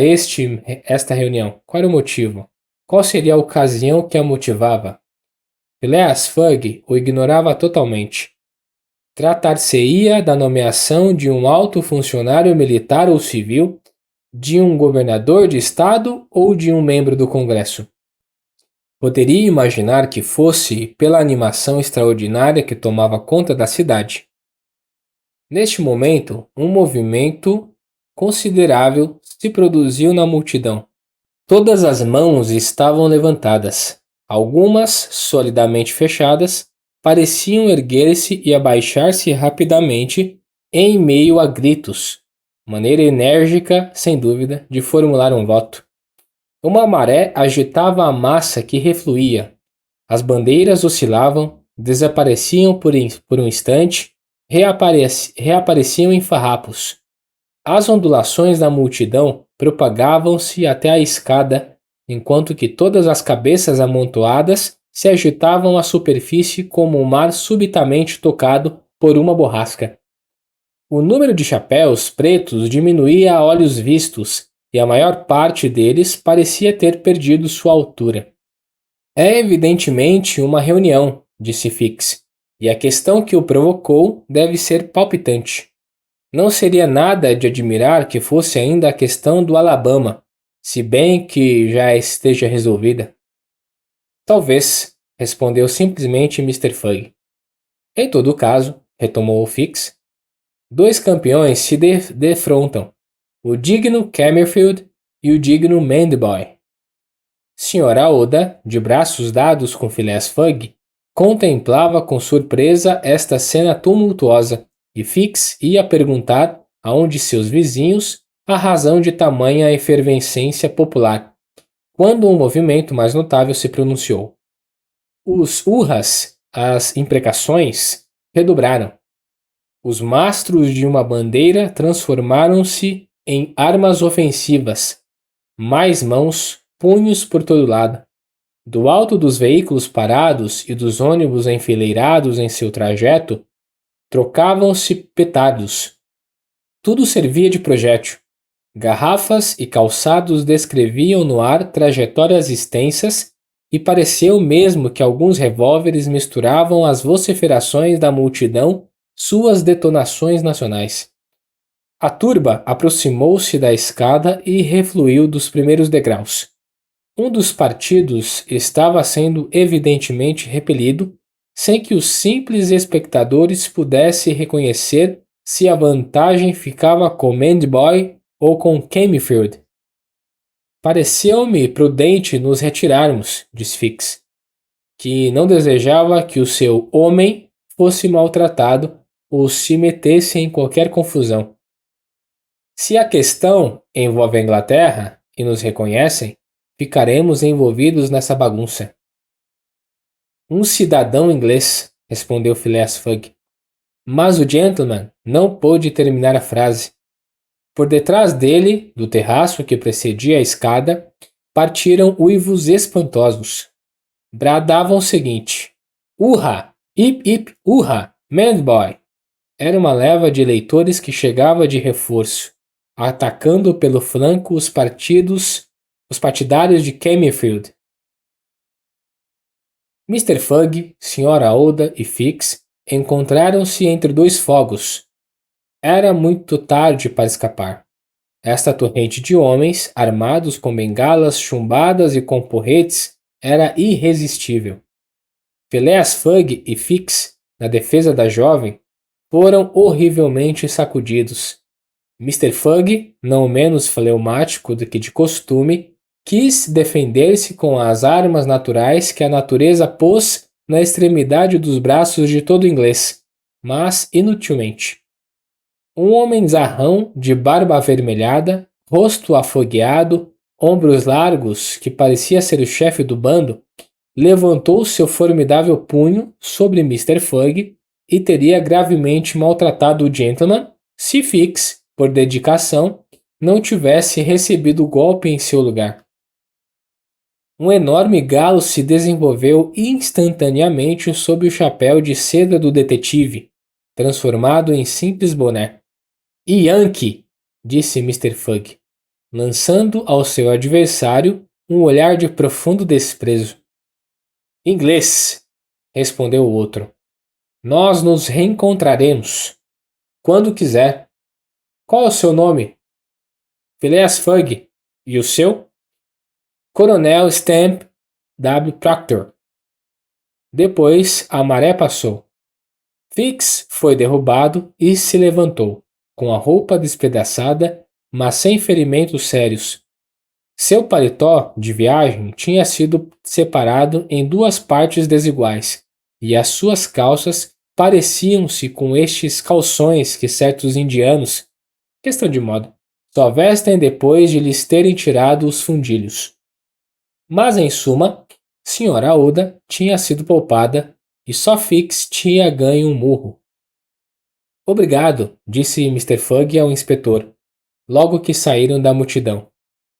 esta reunião? Qual era o motivo? Qual seria a ocasião que a motivava? Phileas Fogg o ignorava totalmente. Tratar-se-ia da nomeação de um alto funcionário militar ou civil, de um governador de estado ou de um membro do Congresso? Poderia imaginar que fosse pela animação extraordinária que tomava conta da cidade. Neste momento, um movimento considerável se produziu na multidão. Todas as mãos estavam levantadas. Algumas, solidamente fechadas, pareciam erguer-se e abaixar-se rapidamente em meio a gritos. Maneira enérgica, sem dúvida, de formular um voto. Uma maré agitava a massa que refluía. As bandeiras oscilavam, desapareciam por um instante, reapareciam em farrapos. As ondulações da multidão propagavam-se até a escada, enquanto que todas as cabeças amontoadas se agitavam à superfície como um mar subitamente tocado por uma borrasca. O número de chapéus pretos diminuía a olhos vistos, e a maior parte deles parecia ter perdido sua altura. É evidentemente uma reunião, disse Fix, e a questão que o provocou deve ser palpitante. Não seria nada de admirar que fosse ainda a questão do Alabama, se bem que já esteja resolvida. Talvez, respondeu simplesmente Mr. Fugg. Em todo caso, retomou o Fix, dois campeões se defrontam, o digno Camerfield e o digno Mandyboy. Senhora Oda, de braços dados com Phileas Fogg, contemplava com surpresa esta cena tumultuosa, e Fix ia perguntar a um de seus vizinhos a razão de tamanha efervescência popular, quando um movimento mais notável se pronunciou. Os urras, as imprecações, redobraram. Os mastros de uma bandeira transformaram-se em armas ofensivas. Mais mãos, punhos por todo lado. Do alto dos veículos parados e dos ônibus enfileirados em seu trajeto, trocavam-se petardos. Tudo servia de projétil. Garrafas e calçados descreviam no ar trajetórias extensas e pareceu mesmo que alguns revólveres misturavam às vociferações da multidão suas detonações nacionais. A turba aproximou-se da escada e refluiu dos primeiros degraus. Um dos partidos estava sendo evidentemente repelido, sem que os simples espectadores pudessem reconhecer se a vantagem ficava com Mandyboy ou com Camerfield. Pareceu-me prudente nos retirarmos, disse Fix, que não desejava que o seu homem fosse maltratado ou se metesse em qualquer confusão. Se a questão envolve a Inglaterra e nos reconhecem, ficaremos envolvidos nessa bagunça. Um cidadão inglês, respondeu Phileas Fogg. Mas o gentleman não pôde terminar a frase. Por detrás dele, do terraço que precedia a escada, partiram uivos espantosos. Bradavam o seguinte: Urra! Hip hip urra! Mandyboy! Era uma leva de eleitores que chegava de reforço, atacando pelo flanco os partidários de Camerfield. Mr. Fogg, Sra. Oda e Fix encontraram-se entre dois fogos. Era muito tarde para escapar. Esta torrente de homens, armados com bengalas chumbadas e com porretes, era irresistível. Phileas Fogg e Fix, na defesa da jovem, foram horrivelmente sacudidos. Mr. Fogg, não menos fleumático do que de costume, quis defender-se com as armas naturais que a natureza pôs na extremidade dos braços de todo inglês, mas inutilmente. Um homem zarrão, de barba avermelhada, rosto afogueado, ombros largos, que parecia ser o chefe do bando, levantou seu formidável punho sobre Mr. Fogg e teria gravemente maltratado o gentleman se Fix, por dedicação, não tivesse recebido o golpe em seu lugar. Um enorme galo se desenvolveu instantaneamente sob o chapéu de seda do detetive, transformado em simples boné. Yankee, disse Mr. Fogg, lançando ao seu adversário um olhar de profundo desprezo. Inglês, respondeu o outro. Nós nos reencontraremos. Quando quiser. Qual é o seu nome? Phileas Fogg. E o seu? Coronel Stamp W. Proctor. Depois a maré passou. Fix foi derrubado e se levantou, com a roupa despedaçada, mas sem ferimentos sérios. Seu paletó de viagem tinha sido separado em duas partes desiguais, e as suas calças pareciam-se com estes calções que certos indianos, questão de moda, só vestem depois de lhes terem tirado os fundilhos. Mas, em suma, Sra. Oda tinha sido poupada e só Fix tinha ganho um murro. Obrigado, disse Mr. Fogg ao inspetor, logo que saíram da multidão.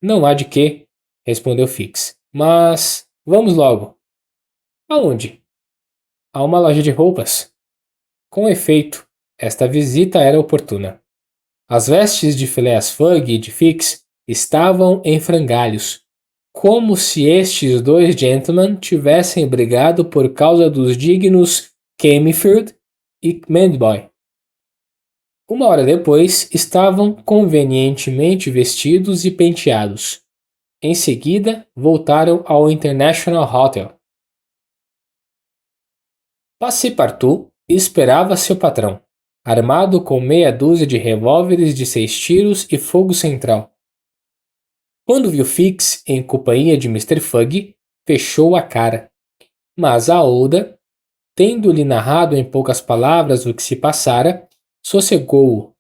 Não há de quê, respondeu Fix. Mas vamos logo. Aonde? A uma loja de roupas. Com efeito, esta visita era oportuna. As vestes de Phileas Fogg e de Fix estavam em frangalhos, como se estes dois gentlemen tivessem brigado por causa dos dignos Cammerfield e Manboy. Uma hora depois, estavam convenientemente vestidos e penteados. Em seguida, voltaram ao International Hotel. Passepartout esperava seu patrão, armado com meia dúzia de revólveres de 6 tiros e fogo central. Quando viu Fix em companhia de Mr. Fugg, fechou a cara. Mas a Ouda, tendo-lhe narrado em poucas palavras o que se passara, sossegou-o.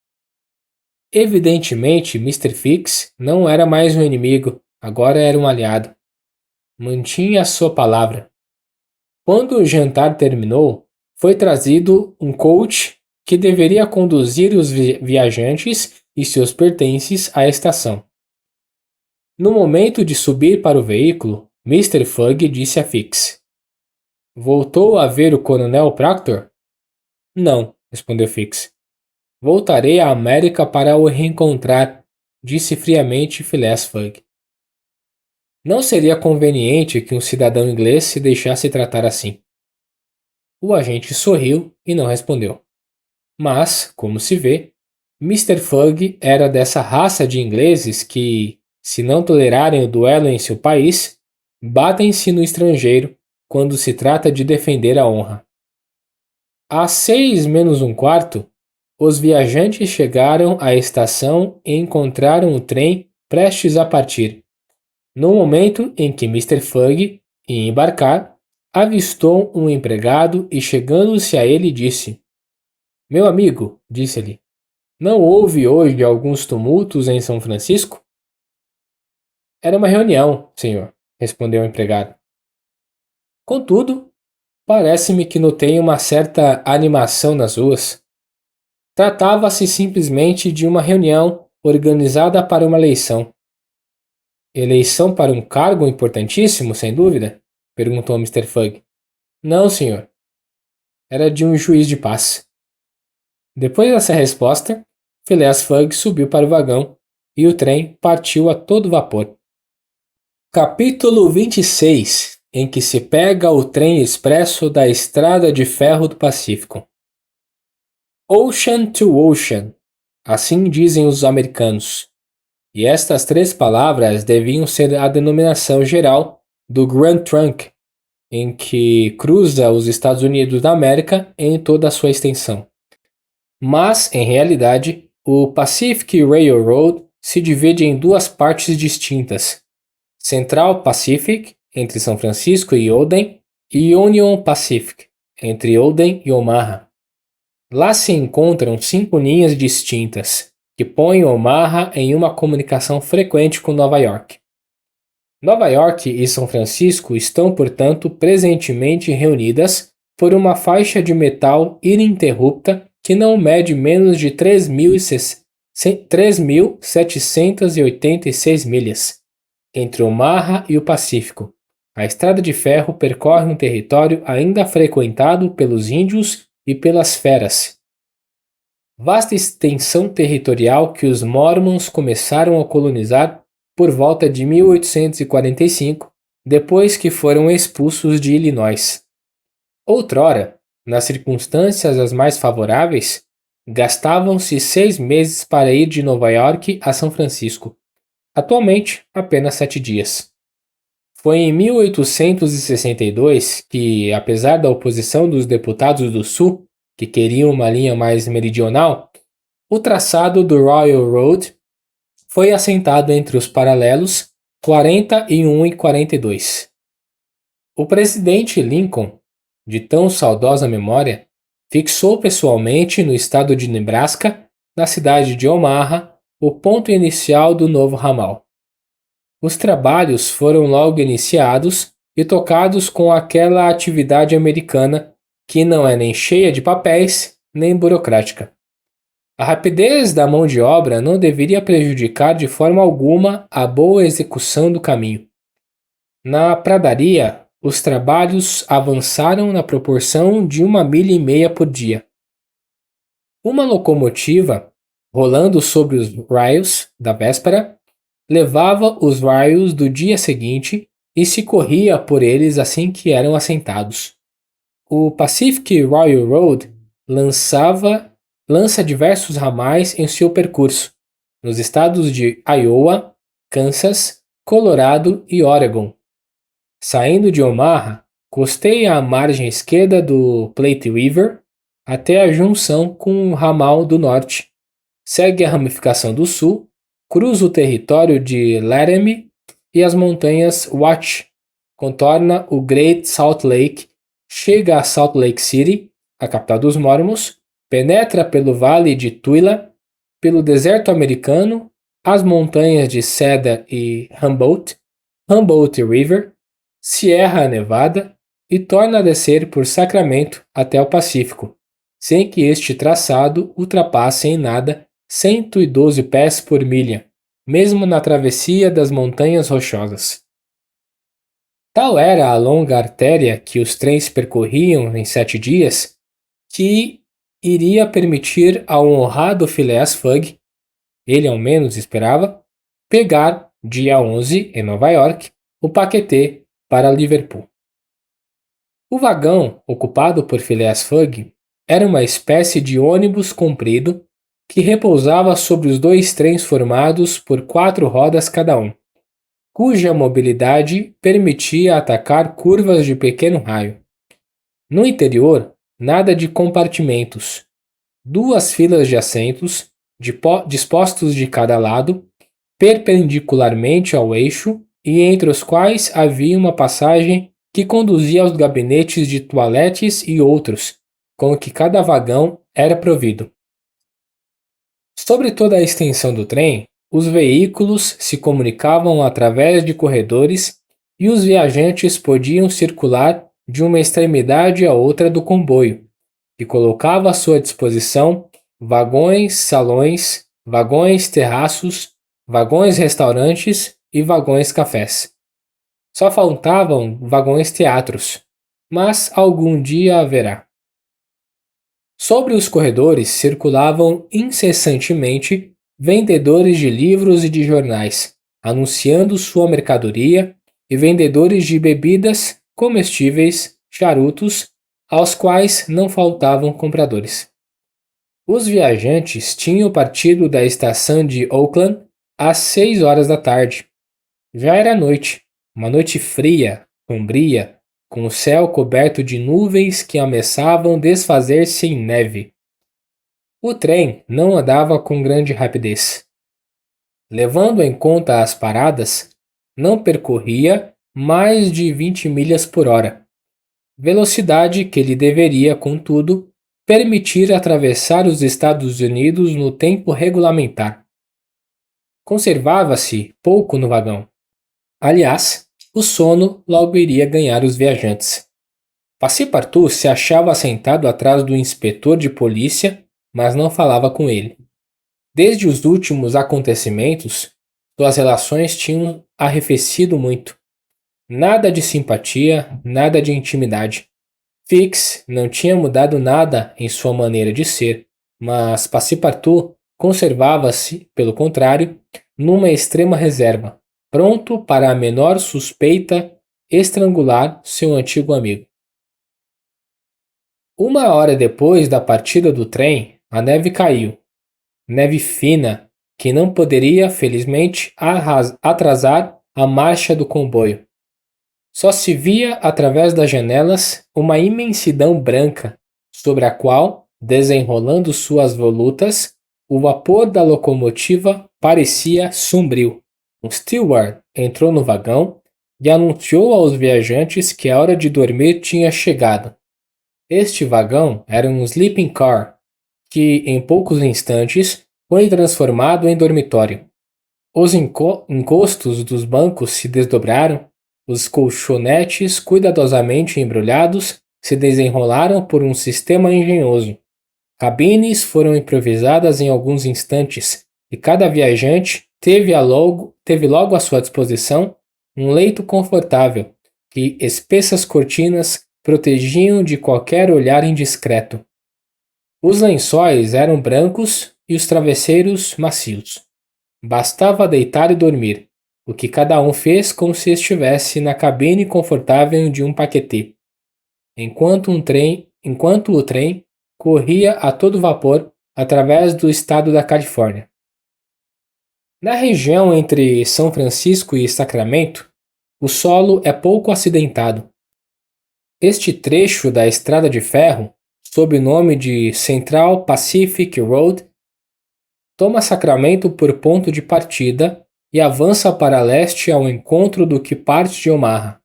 Evidentemente, Mr. Fix não era mais um inimigo, agora era um aliado. Mantinha a sua palavra. Quando o jantar terminou, foi trazido um coach que deveria conduzir os viajantes e seus pertences à estação. No momento de subir para o veículo, Mr. Fugg disse a Fix: "Voltou a ver o Coronel Proctor?" "Não", respondeu Fix. "Voltarei à América para o reencontrar", disse friamente Phileas Fogg. Não seria conveniente que um cidadão inglês se deixasse tratar assim. O agente sorriu e não respondeu. Mas, como se vê, Mr. Fogg era dessa raça de ingleses que, se não tolerarem o duelo em seu país, batem-se no estrangeiro quando se trata de defender a honra. Às 6 menos um quarto, os viajantes chegaram à estação e encontraram o trem prestes a partir. No momento em que Mr. Fogg ia embarcar, avistou um empregado e, chegando-se a ele, disse: "Meu amigo", disse-lhe, "não houve hoje alguns tumultos em São Francisco?" "Era uma reunião, senhor", respondeu o empregado. "Contudo, parece-me que notei uma certa animação nas ruas." Tratava-se simplesmente de uma reunião organizada para uma eleição. "Eleição para um cargo importantíssimo, sem dúvida?" perguntou Mr. Fogg. "Não, senhor. Era de um juiz de paz." Depois dessa resposta, Phileas Fogg subiu para o vagão e o trem partiu a todo vapor. Capítulo 26, em que se pega o trem expresso da Estrada de Ferro do Pacífico. Ocean to Ocean, assim dizem os americanos. E estas 3 palavras deviam ser a denominação geral do Grand Trunk, em que cruza os Estados Unidos da América em toda a sua extensão. Mas, em realidade, o Pacific Railroad se divide em 2 partes distintas: Central Pacific, entre São Francisco e Odem, e Union Pacific, entre Odem e Omaha. Lá se encontram 5 linhas distintas, que põem Omaha em uma comunicação frequente com Nova York. Nova York e São Francisco estão, portanto, presentemente reunidas por uma faixa de metal ininterrupta que não mede menos de 3.786 milhas, entre Omaha e o Pacífico. A estrada de ferro percorre um território ainda frequentado pelos índios e pelas feras. Vasta extensão territorial que os Mormons começaram a colonizar por volta de 1845, depois que foram expulsos de Illinois. Outrora, nas circunstâncias as mais favoráveis, gastavam-se 6 meses para ir de Nova York a São Francisco. Atualmente, apenas 7 dias. Foi em 1862 que, apesar da oposição dos deputados do Sul, que queriam uma linha mais meridional, o traçado do Royal Road foi assentado entre os paralelos 41 e 42. O presidente Lincoln, de tão saudosa memória, fixou pessoalmente no estado de Nebraska, na cidade de Omaha, o ponto inicial do novo ramal. Os trabalhos foram logo iniciados e tocados com aquela atividade americana que não é nem cheia de papéis, nem burocrática. A rapidez da mão de obra não deveria prejudicar de forma alguma a boa execução do caminho. Na pradaria, os trabalhos avançaram na proporção de 1,5 milha por dia. Uma locomotiva, rolando sobre os raios da véspera, levava os raios do dia seguinte e se corria por eles assim que eram assentados. O Pacific Railroad lança diversos ramais em seu percurso, nos estados de Iowa, Kansas, Colorado e Oregon. Saindo de Omaha, costeia a margem esquerda do Platte River até a junção com o ramal do norte, segue a ramificação do sul, cruza o território de Laramie e as montanhas Wasatch, contorna o Great Salt Lake, chega a Salt Lake City, a capital dos Mormons, penetra pelo vale de Tuila, pelo deserto americano, as montanhas de Cedar e Humboldt River, Sierra Nevada e torna a descer por Sacramento até o Pacífico, sem que este traçado ultrapasse em nada 112 pés por milha, mesmo na travessia das montanhas rochosas. Tal era a longa artéria que os trens percorriam em 7 dias, que iria permitir ao honrado Phileas Fogg, ele ao menos esperava, pegar, dia 11, em Nova York, o paquetê para Liverpool. O vagão ocupado por Phileas Fogg era uma espécie de ônibus comprido que repousava sobre os 2 trens formados por 4 rodas cada um, cuja mobilidade permitia atacar curvas de pequeno raio. No interior, nada de compartimentos. 2 filas de assentos, dispostos de cada lado, perpendicularmente ao eixo, e entre os quais havia uma passagem que conduzia aos gabinetes de toaletes e outros, com que cada vagão era provido. Sobre toda a extensão do trem, os veículos se comunicavam através de corredores e os viajantes podiam circular de uma extremidade à outra do comboio, que colocava à sua disposição vagões salões, vagões terraços, vagões restaurantes e vagões cafés. Só faltavam vagões teatros, mas algum dia haverá. Sobre os corredores circulavam incessantemente vendedores de livros e de jornais, anunciando sua mercadoria, e vendedores de bebidas, comestíveis, charutos, aos quais não faltavam compradores. Os viajantes tinham partido da estação de Oakland às 6 horas da tarde. Já era noite, uma noite fria, sombria, com o céu coberto de nuvens que ameaçavam desfazer-se em neve. O trem não andava com grande rapidez. Levando em conta as paradas, não percorria mais de 20 milhas por hora, velocidade que lhe deveria, contudo, permitir atravessar os Estados Unidos no tempo regulamentar. Conservava-se pouco no vagão. Aliás, o sono logo iria ganhar os viajantes. Passepartout se achava sentado atrás do inspetor de polícia, mas não falava com ele. Desde os últimos acontecimentos, suas relações tinham arrefecido muito. Nada de simpatia, nada de intimidade. Fix não tinha mudado nada em sua maneira de ser, mas Passepartout conservava-se, pelo contrário, numa extrema reserva, pronto para a menor suspeita estrangular seu antigo amigo. 1 hora depois da partida do trem, a neve caiu. Neve fina, que não poderia, felizmente, atrasar a marcha do comboio. Só se via através das janelas uma imensidão branca, sobre a qual, desenrolando suas volutas, o vapor da locomotiva parecia sombrio. Um steward entrou no vagão e anunciou aos viajantes que a hora de dormir tinha chegado. Este vagão era um sleeping car, que em poucos instantes foi transformado em dormitório. Os encostos dos bancos se desdobraram, os colchonetes cuidadosamente embrulhados se desenrolaram por um sistema engenhoso. Cabines foram improvisadas em alguns instantes e cada viajante teve logo à sua disposição um leito confortável que espessas cortinas protegiam de qualquer olhar indiscreto. Os lençóis eram brancos e os travesseiros macios. Bastava deitar e dormir, o que cada um fez como se estivesse na cabine confortável de um paquetê, enquanto o trem corria a todo vapor através do estado da Califórnia. Na região entre São Francisco e Sacramento, o solo é pouco acidentado. Este trecho da estrada de ferro, sob o nome de Central Pacific Road, toma Sacramento por ponto de partida e avança para leste ao encontro do que parte de Omaha.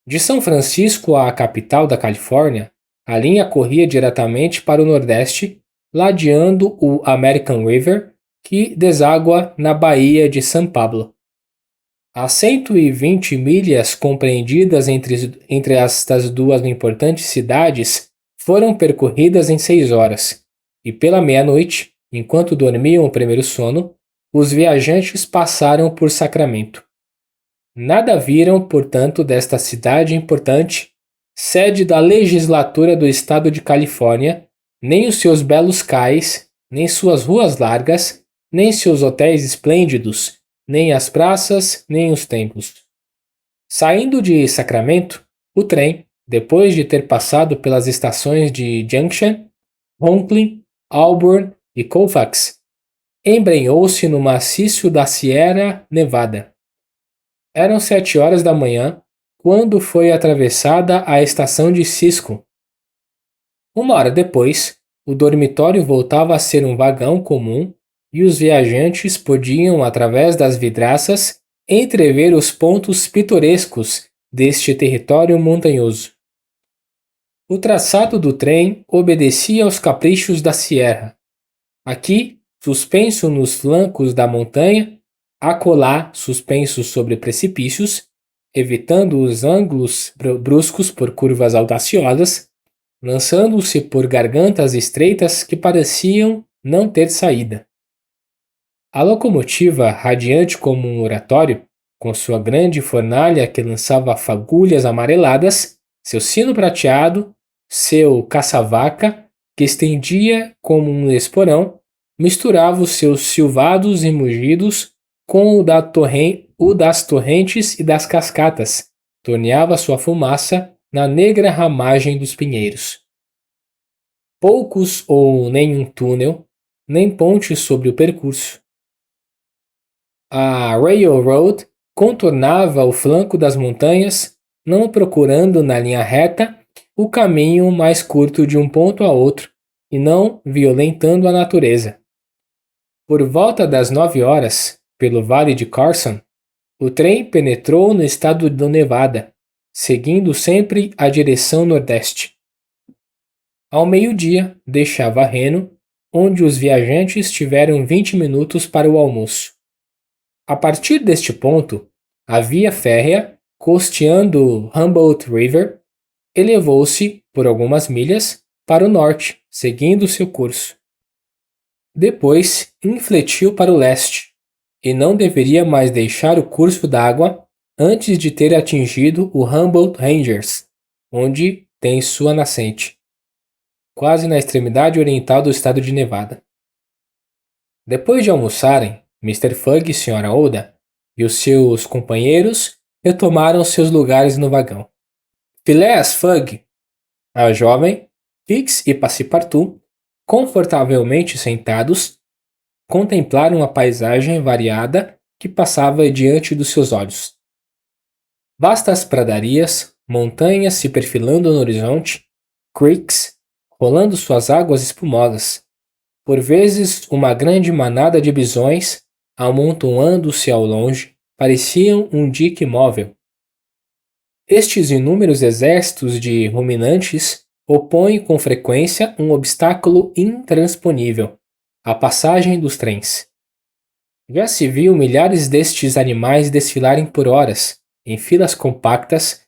De São Francisco à capital da Califórnia, a linha corria diretamente para o nordeste, ladeando o American River, que deságua na Baía de San Pablo. As 120 milhas compreendidas entre estas duas importantes cidades foram percorridas em 6 horas, e pela meia-noite, enquanto dormiam o primeiro sono, os viajantes passaram por Sacramento. Nada viram, portanto, desta cidade importante, sede da legislatura do estado de Califórnia, nem os seus belos cais, nem suas ruas largas, nem seus hotéis esplêndidos, nem as praças, nem os templos. Saindo de Sacramento, o trem, depois de ter passado pelas estações de Junction, Conklin, Auburn e Colfax, embrenhou-se no maciço da Sierra Nevada. Eram 7 horas da manhã quando foi atravessada a estação de Cisco. 1 hora depois, o dormitório voltava a ser um vagão comum e os viajantes podiam, através das vidraças, entrever os pontos pitorescos deste território montanhoso. O traçado do trem obedecia aos caprichos da Sierra. Aqui, suspenso nos flancos da montanha, acolá suspenso sobre precipícios, evitando os ângulos bruscos por curvas audaciosas, lançando-se por gargantas estreitas que pareciam não ter saída. A locomotiva, radiante como um oratório, com sua grande fornalha que lançava fagulhas amareladas, seu sino prateado, seu caça-vaca, que estendia como um esporão, misturava os seus silvados e mugidos com o das torrentes e das cascatas, torneava sua fumaça na negra ramagem dos pinheiros. Poucos ou nenhum túnel, nem ponte sobre o percurso. A Railroad contornava o flanco das montanhas, não procurando na linha reta o caminho mais curto de um ponto a outro e não violentando a natureza. Por volta das 9 horas, pelo Vale de Carson, o trem penetrou no estado do Nevada, seguindo sempre a direção nordeste. Ao meio-dia, deixava Reno, onde os viajantes tiveram 20 minutos para o almoço. A partir deste ponto, a via férrea, costeando Humboldt River, elevou-se, por algumas milhas, para o norte, seguindo seu curso. Depois, infletiu para o leste, e não deveria mais deixar o curso d'água antes de ter atingido o Humboldt Ranges, onde tem sua nascente, quase na extremidade oriental do estado de Nevada. Depois de almoçarem, Mr. Fugg e Sra. Oda e os seus companheiros retomaram seus lugares no vagão. Phileas Fogg, a jovem, Fix e Passepartout, confortavelmente sentados, contemplaram a paisagem variada que passava diante dos seus olhos. Vastas pradarias, montanhas se perfilando no horizonte, creeks, rolando suas águas espumosas. Por vezes, uma grande manada de bisões, amontoando-se ao longe, pareciam um dique móvel. Estes inúmeros exércitos de ruminantes opõem com frequência um obstáculo intransponível: a passagem dos trens. Já se viu milhares destes animais desfilarem por horas, em filas compactas,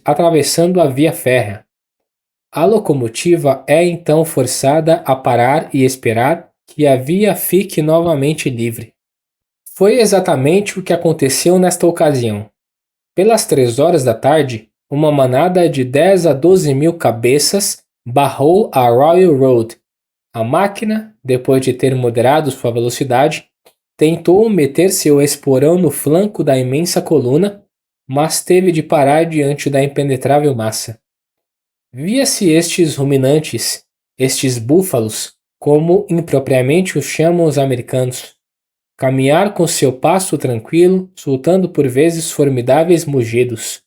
atravessando a via férrea. A locomotiva é então forçada a parar e esperar que a via fique novamente livre. Foi exatamente o que aconteceu nesta ocasião. Pelas 3 horas da tarde, uma manada de 10 a 12 mil cabeças barrou a Railroad. A máquina, depois de ter moderado sua velocidade, Tentou meter seu esporão no flanco da imensa coluna, mas teve de parar diante da impenetrável massa. Via-se estes ruminantes, estes búfalos, como impropriamente os chamam os americanos, caminhar com seu passo tranquilo, soltando por vezes formidáveis mugidos.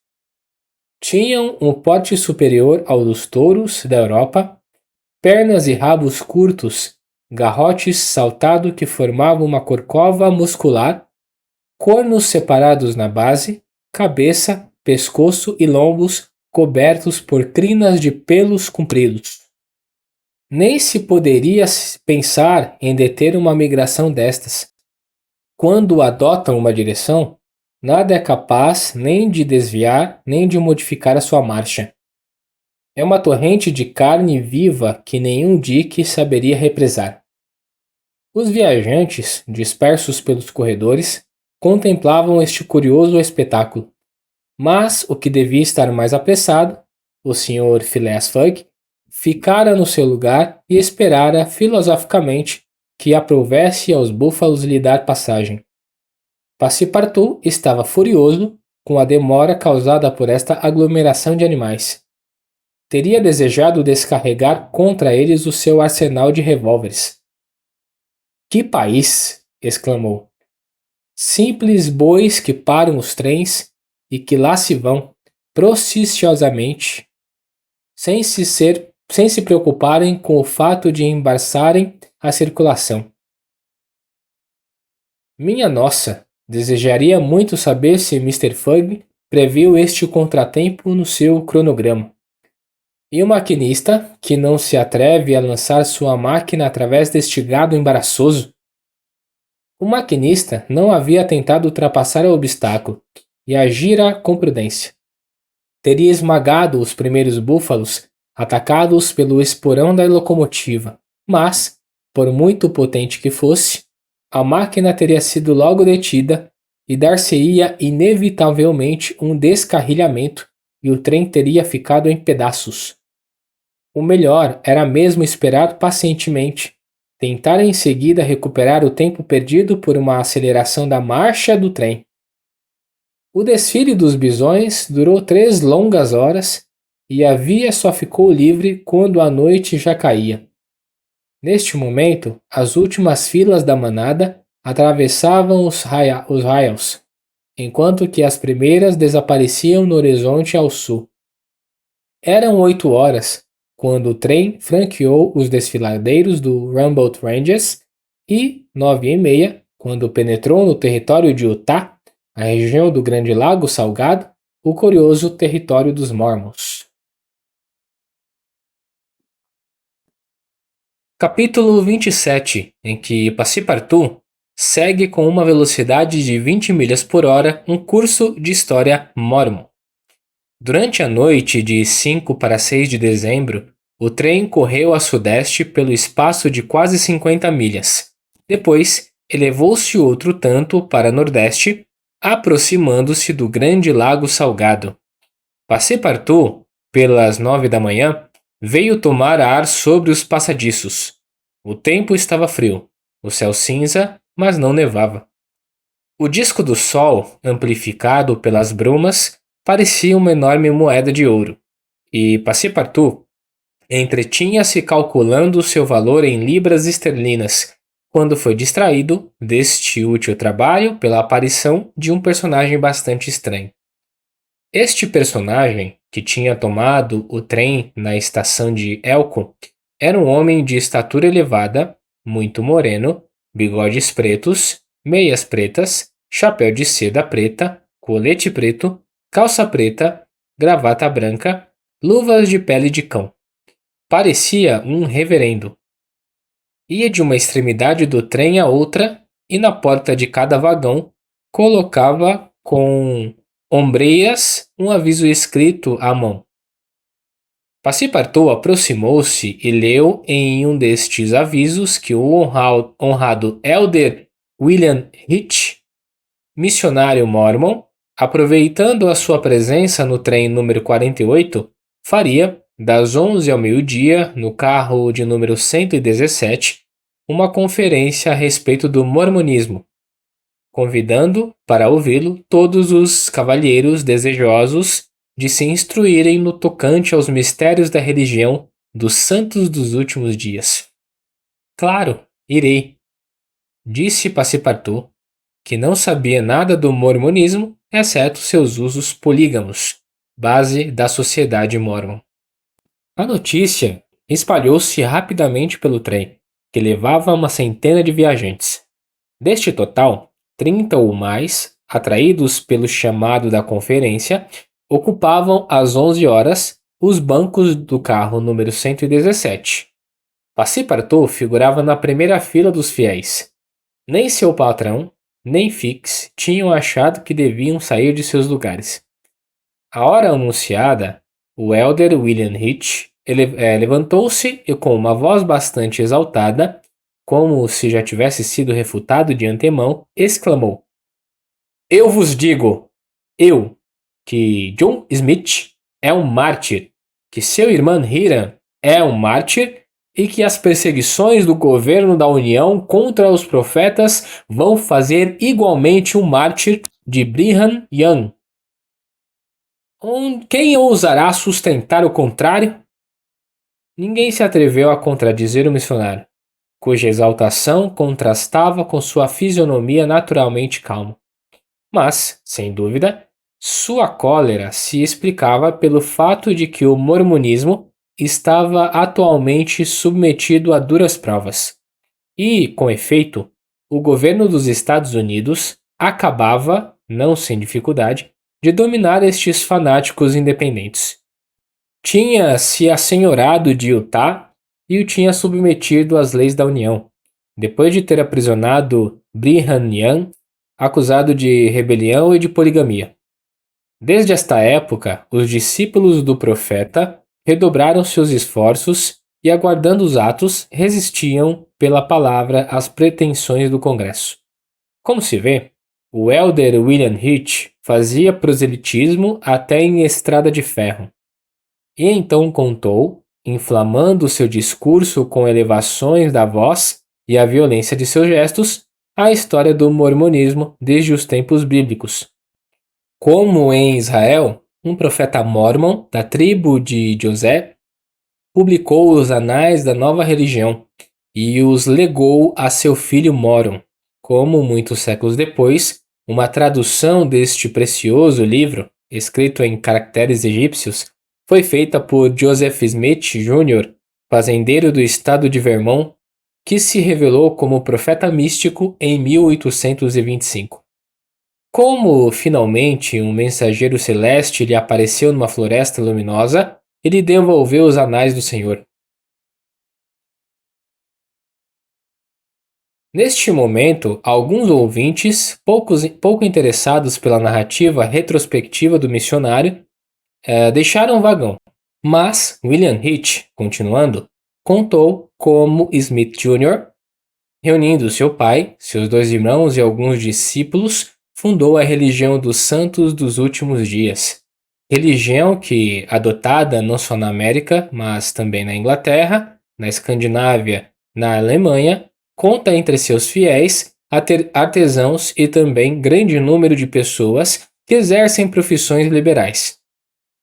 Tinham um porte superior ao dos touros da Europa, pernas e rabos curtos, garrotes saltado que formavam uma corcova muscular, cornos separados na base, cabeça, pescoço e lombos cobertos por crinas de pelos compridos. Nem se poderia pensar em deter uma migração destas. Quando adotam uma direção, nada é capaz nem de desviar nem de modificar a sua marcha. É uma torrente de carne viva que nenhum dique saberia represar. Os viajantes, dispersos pelos corredores, contemplavam este curioso espetáculo. Mas o que devia estar mais apressado, o Sr. Phileas Fogg, ficara no seu lugar e esperara filosoficamente que aprovesse aos búfalos lhe dar passagem. Passepartout estava furioso com a demora causada por esta aglomeração de animais. Teria desejado descarregar contra eles o seu arsenal de revólveres. Que país! Exclamou. Simples bois que param os trens e que lá se vão, processiosamente, sem se preocuparem com o fato de embaçarem a circulação. Minha nossa, desejaria muito saber se Mr. Fogg previu este contratempo no seu cronograma. E o maquinista, que não se atreve a lançar sua máquina através deste gado embaraçoso? O maquinista não havia tentado ultrapassar o obstáculo e agira com prudência. Teria esmagado os primeiros búfalos atacados pelo esporão da locomotiva, mas, por muito potente que fosse, a máquina teria sido logo detida e dar-se-ia inevitavelmente um descarrilhamento e o trem teria ficado em pedaços. O melhor era mesmo esperar pacientemente, tentar em seguida recuperar o tempo perdido por uma aceleração da marcha do trem. O desfile dos bisões durou 3 longas horas e a via só ficou livre quando a noite já caía. Neste momento, as últimas filas da manada atravessavam os raios, enquanto que as primeiras desapareciam no horizonte ao sul. Eram 8 horas, quando o trem franqueou os desfiladeiros do Rumboldt Ranges e 9h30, quando penetrou no território de Utah, a região do Grande Lago Salgado, o curioso território dos Mormons. Capítulo 27, em que Passepartout segue com uma velocidade de 20 milhas por hora um curso de história Mormon. Durante a noite de 5 para 6 de dezembro, o trem correu a sudeste pelo espaço de quase 50 milhas. Depois, elevou-se outro tanto para nordeste, aproximando-se do Grande Lago Salgado. Passepartout, pelas 9 da manhã, veio tomar ar sobre os passadiços. O tempo estava frio, o céu cinza, mas não nevava. O disco do sol, amplificado pelas brumas, parecia uma enorme moeda de ouro, e Passepartout entretinha-se calculando seu valor em libras esterlinas, quando foi distraído deste útil trabalho pela aparição de um personagem bastante estranho. Este personagem, que tinha tomado o trem na estação de Elko, era um homem de estatura elevada, muito moreno, bigodes pretos, meias pretas, chapéu de seda preta, colete preto, calça preta, gravata branca, luvas de pele de cão. Parecia um reverendo. Ia de uma extremidade do trem à outra e na porta de cada vagão colocava com ombreias um aviso escrito à mão. Passepartout aproximou-se e leu em um destes avisos que o honrado Elder William Hitch, missionário mormon, aproveitando a sua presença no trem número 48, faria, das 11 ao meio-dia, no carro de número 117, uma conferência a respeito do mormonismo, convidando para ouvi-lo todos os cavalheiros desejosos de se instruírem no tocante aos mistérios da religião dos santos dos últimos dias. Claro, irei, disse Passepartout, que não sabia nada do mormonismo, exceto seus usos polígamos, base da sociedade mórmon. A notícia espalhou-se rapidamente pelo trem, que levava uma centena de viajantes. Deste total, 30 ou mais, atraídos pelo chamado da conferência, ocupavam às 11 horas os bancos do carro número 117. Passepartout figurava na primeira fila dos fiéis. Nem seu patrão, nem Fix tinham achado que deviam sair de seus lugares. À hora anunciada, o elder William Hitch levantou-se e, com uma voz bastante exaltada, como se já tivesse sido refutado de antemão, exclamou: Eu vos digo, que John Smith é um mártir, que seu irmão Hiram é um mártir e que as perseguições do governo da União contra os profetas vão fazer igualmente um mártir de Brigham Young. Quem ousará sustentar o contrário? Ninguém se atreveu a contradizer o missionário, cuja exaltação contrastava com sua fisionomia naturalmente calma. Mas, sem dúvida, sua cólera se explicava pelo fato de que o mormonismo estava atualmente submetido a duras provas. E, com efeito, o governo dos Estados Unidos acabava, não sem dificuldade, de dominar estes fanáticos independentes. Tinha se assenhorado de Utah e o tinha submetido às leis da União, depois de ter aprisionado Brigham Young, acusado de rebelião e de poligamia. Desde esta época, os discípulos do profeta redobraram seus esforços e, aguardando os atos, resistiam pela palavra às pretensões do Congresso. Como se vê, o elder William Hitch fazia proselitismo até em estrada de ferro. E então contou, inflamando seu discurso com elevações da voz e a violência de seus gestos, a história do mormonismo desde os tempos bíblicos. Como em Israel, um profeta mórmon da tribo de José publicou os anais da nova religião e os legou a seu filho Moron. Como muitos séculos depois, uma tradução deste precioso livro, escrito em caracteres egípcios, foi feita por Joseph Smith Jr., fazendeiro do estado de Vermont, que se revelou como profeta místico em 1825. Como, finalmente, um mensageiro celeste lhe apareceu numa floresta luminosa, ele devolveu os anais do Senhor. Neste momento, alguns ouvintes, pouco interessados pela narrativa retrospectiva do missionário, deixaram o vagão. Mas William Hitch, continuando, contou como Smith Jr., reunindo seu pai, seus 2 irmãos e alguns discípulos, fundou a religião dos santos dos últimos dias. Religião que, adotada não só na América, mas também na Inglaterra, na Escandinávia, na Alemanha, conta entre seus fiéis artesãos e também grande número de pessoas que exercem profissões liberais.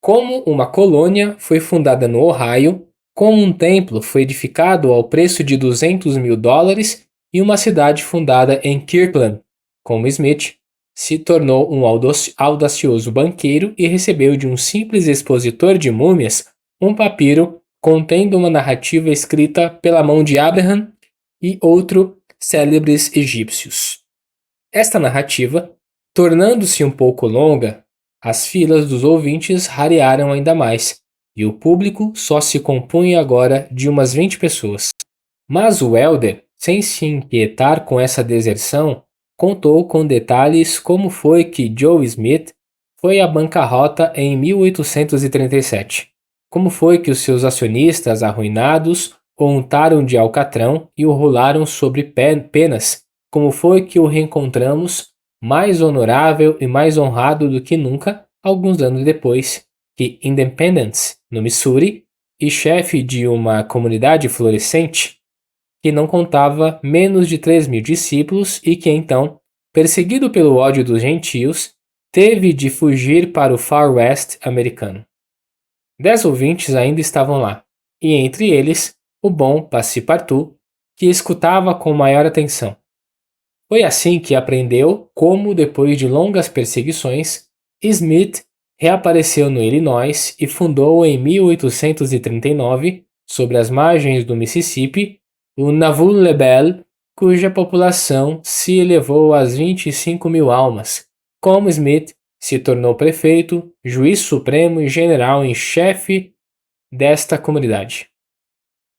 Como uma colônia foi fundada no Ohio, como um templo foi edificado ao preço de $200.000 e uma cidade fundada em Kirkland, como Smith, se tornou um audacioso banqueiro e recebeu de um simples expositor de múmias um papiro contendo uma narrativa escrita pela mão de Abraham e outros célebres egípcios. Esta narrativa, tornando-se um pouco longa, as filas dos ouvintes rarearam ainda mais, e o público só se compunha agora de umas 20 pessoas. Mas o elder, sem se inquietar com essa deserção, contou com detalhes como foi que Joe Smith foi à bancarrota em 1837, como foi que os seus acionistas arruinados o untaram de alcatrão e o rolaram sobre penas, como foi que o reencontramos mais honorável e mais honrado do que nunca, alguns anos depois, que Independence, no Missouri, e chefe de uma comunidade florescente, que não contava menos de 3.000 discípulos e que então perseguido pelo ódio dos gentios, teve de fugir para o Far West americano. 10 ouvintes ainda estavam lá, e entre eles, o bom Passepartout, que escutava com maior atenção. Foi assim que aprendeu como, depois de longas perseguições, Smith reapareceu no Illinois e fundou em 1839, sobre as margens do Mississippi, o Nauvoo Lebel, cuja população se elevou às 25 mil almas. Como Smith se tornou prefeito, juiz supremo e general em chefe desta comunidade.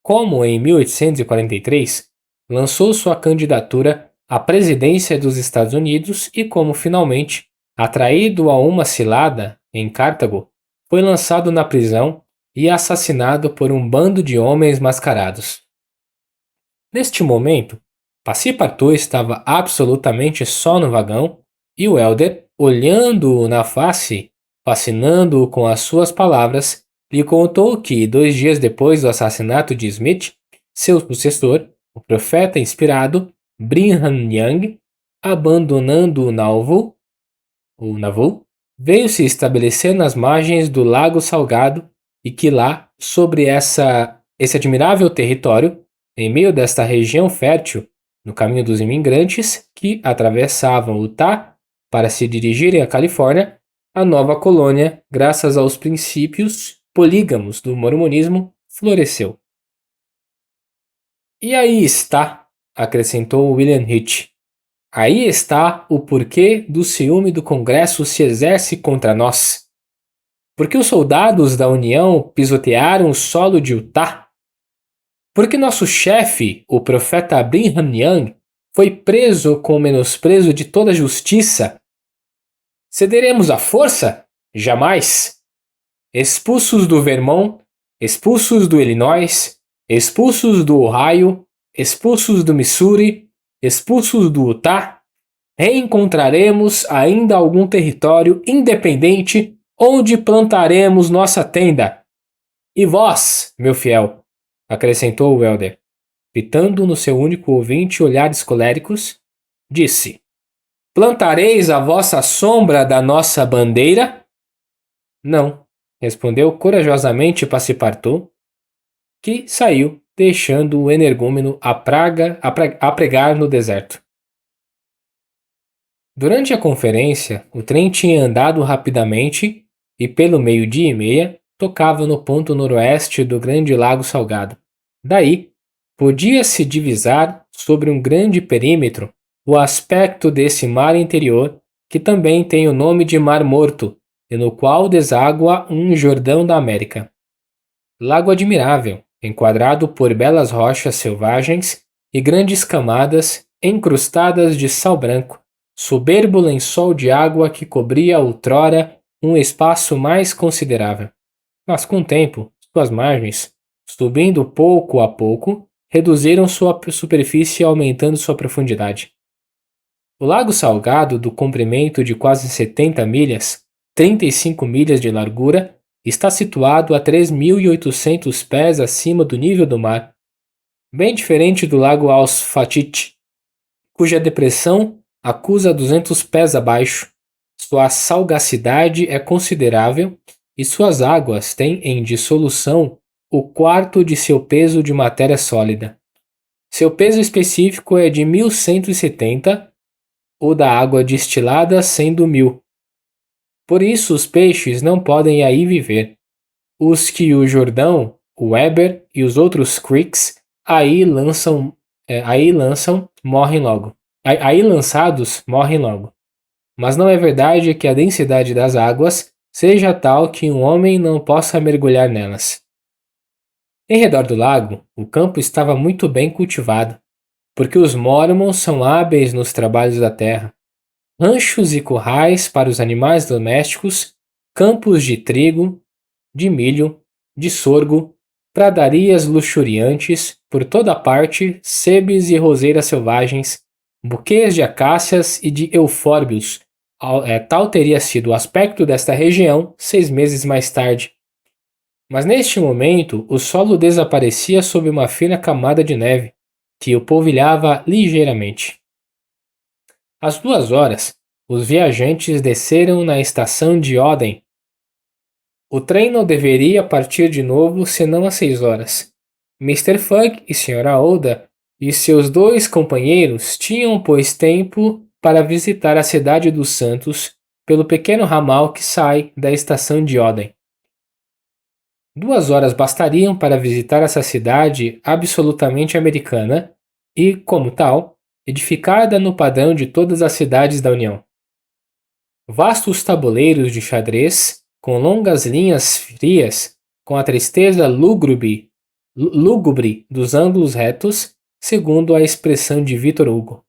Como em 1843, lançou sua candidatura à presidência dos Estados Unidos e como finalmente, atraído a uma cilada em Cartago, foi lançado na prisão e assassinado por um bando de homens mascarados. Neste momento, Passepartout estava absolutamente só no vagão e o Elder, olhando-o na face, fascinando-o com as suas palavras, lhe contou que, 2 dias depois do assassinato de Smith, seu sucessor, o profeta inspirado, Brigham Young, abandonando o Nauvoo, veio se estabelecer nas margens do Lago Salgado e que lá, sobre esse admirável território, em meio desta região fértil, no caminho dos imigrantes que atravessavam o Utah para se dirigirem à Califórnia, a nova colônia, graças aos princípios polígamos do mormonismo, floresceu. E aí está, acrescentou William Hitch. Aí está o porquê do ciúme do Congresso se exerce contra nós. Porque os soldados da União pisotearam o solo de Utah. Porque nosso chefe, o profeta Brigham Young, foi preso com o menosprezo de toda a justiça. Cederemos à força? Jamais. Expulsos do Vermont, expulsos do Illinois, expulsos do Ohio, expulsos do Missouri, expulsos do Utah, reencontraremos ainda algum território independente onde plantaremos nossa tenda. E vós, meu fiel, acrescentou o Elder, fitando no seu único ouvinte olhares coléricos, disse: plantareis a vossa sombra da nossa bandeira? Não, respondeu corajosamente Passepartout, que saiu, deixando o energúmeno a pregar no deserto. Durante a conferência, o trem tinha andado rapidamente e, pelo 12:30, tocava no ponto noroeste do grande lago Salgado. Daí, podia-se divisar, sobre um grande perímetro, o aspecto desse mar interior, que também tem o nome de Mar Morto, e no qual deságua um Jordão da América. Lago admirável, enquadrado por belas rochas selvagens e grandes camadas encrustadas de sal branco, soberbo lençol de água que cobria outrora um espaço mais considerável. Mas com o tempo, suas margens, subindo pouco a pouco, reduziram sua superfície aumentando sua profundidade. O Lago Salgado, do comprimento de quase 70 milhas, 35 milhas de largura, está situado a 3.800 pés acima do nível do mar, bem diferente do Lago Al-Fatih, cuja depressão acusa 200 pés abaixo. Sua salgacidade é considerável e suas águas têm em dissolução o quarto de seu peso de matéria sólida. Seu peso específico é de 1.170, o da água destilada sendo 1.000. Por isso os peixes não podem aí viver. Os que o Jordão, o Weber e os outros creeks aí lançam, morrem logo. Aí lançados, morrem logo. Mas não é verdade que a densidade das águas seja tal que um homem não possa mergulhar nelas. Em redor do lago, o campo estava muito bem cultivado, porque os Mormons são hábeis nos trabalhos da terra. Ranchos e currais para os animais domésticos, campos de trigo, de milho, de sorgo, pradarias luxuriantes, por toda parte, sebes e roseiras selvagens, buquês de acácias e de eufórbios. Tal teria sido o aspecto desta região 6 meses mais tarde. Mas neste momento, o solo desaparecia sob uma fina camada de neve, que o polvilhava ligeiramente. Às 2 horas, os viajantes desceram na estação de Odem. O trem não deveria partir de novo senão às 6 horas. Mr. Fogg e Sra. Oda e seus 2 companheiros tinham, pois, tempo para visitar a cidade dos Santos pelo pequeno ramal que sai da estação de Odem. 2 horas bastariam para visitar essa cidade absolutamente americana e, como tal, edificada no padrão de todas as cidades da União. Vastos tabuleiros de xadrez, com longas linhas frias, com a tristeza lúgubre dos ângulos retos, segundo a expressão de Victor Hugo.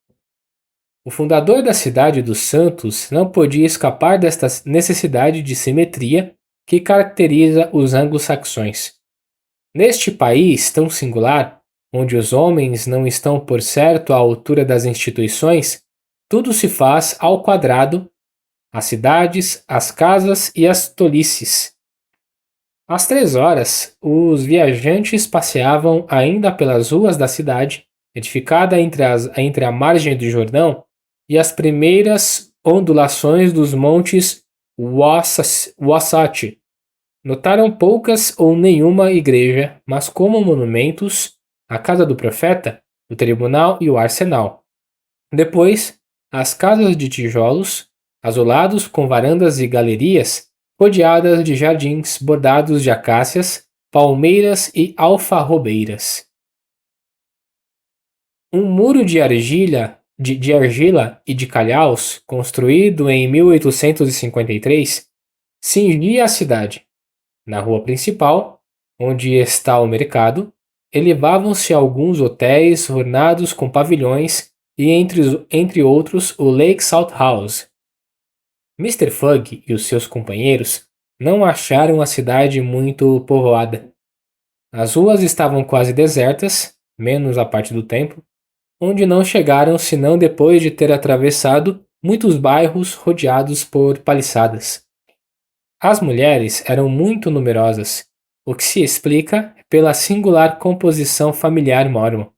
O fundador da cidade dos Santos não podia escapar desta necessidade de simetria que caracteriza os anglo-saxões. Neste país tão singular, onde os homens não estão por certo à altura das instituições, tudo se faz ao quadrado, as cidades, as casas e as tolices. Às 3 horas, os viajantes passeavam ainda pelas ruas da cidade, edificada entre a margem do Jordão e as primeiras ondulações dos montes Wasatch. Notaram poucas ou nenhuma igreja, mas como monumentos, a casa do profeta, o tribunal e o arsenal. Depois, as casas de tijolos, azulados com varandas e galerias, rodeadas de jardins bordados de acácias, palmeiras e alfarrobeiras. Um muro de argila e de calhaus, construído em 1853, cingia a cidade. Na rua principal, onde está o mercado, elevavam-se alguns hotéis ornados com pavilhões e, entre outros, o Lake Salt House. Mr. Fogg e os seus companheiros não acharam a cidade muito povoada. As ruas estavam quase desertas, menos a parte do templo, onde não chegaram senão depois de ter atravessado muitos bairros rodeados por paliçadas. As mulheres eram muito numerosas, o que se explica pela singular composição familiar mórmon.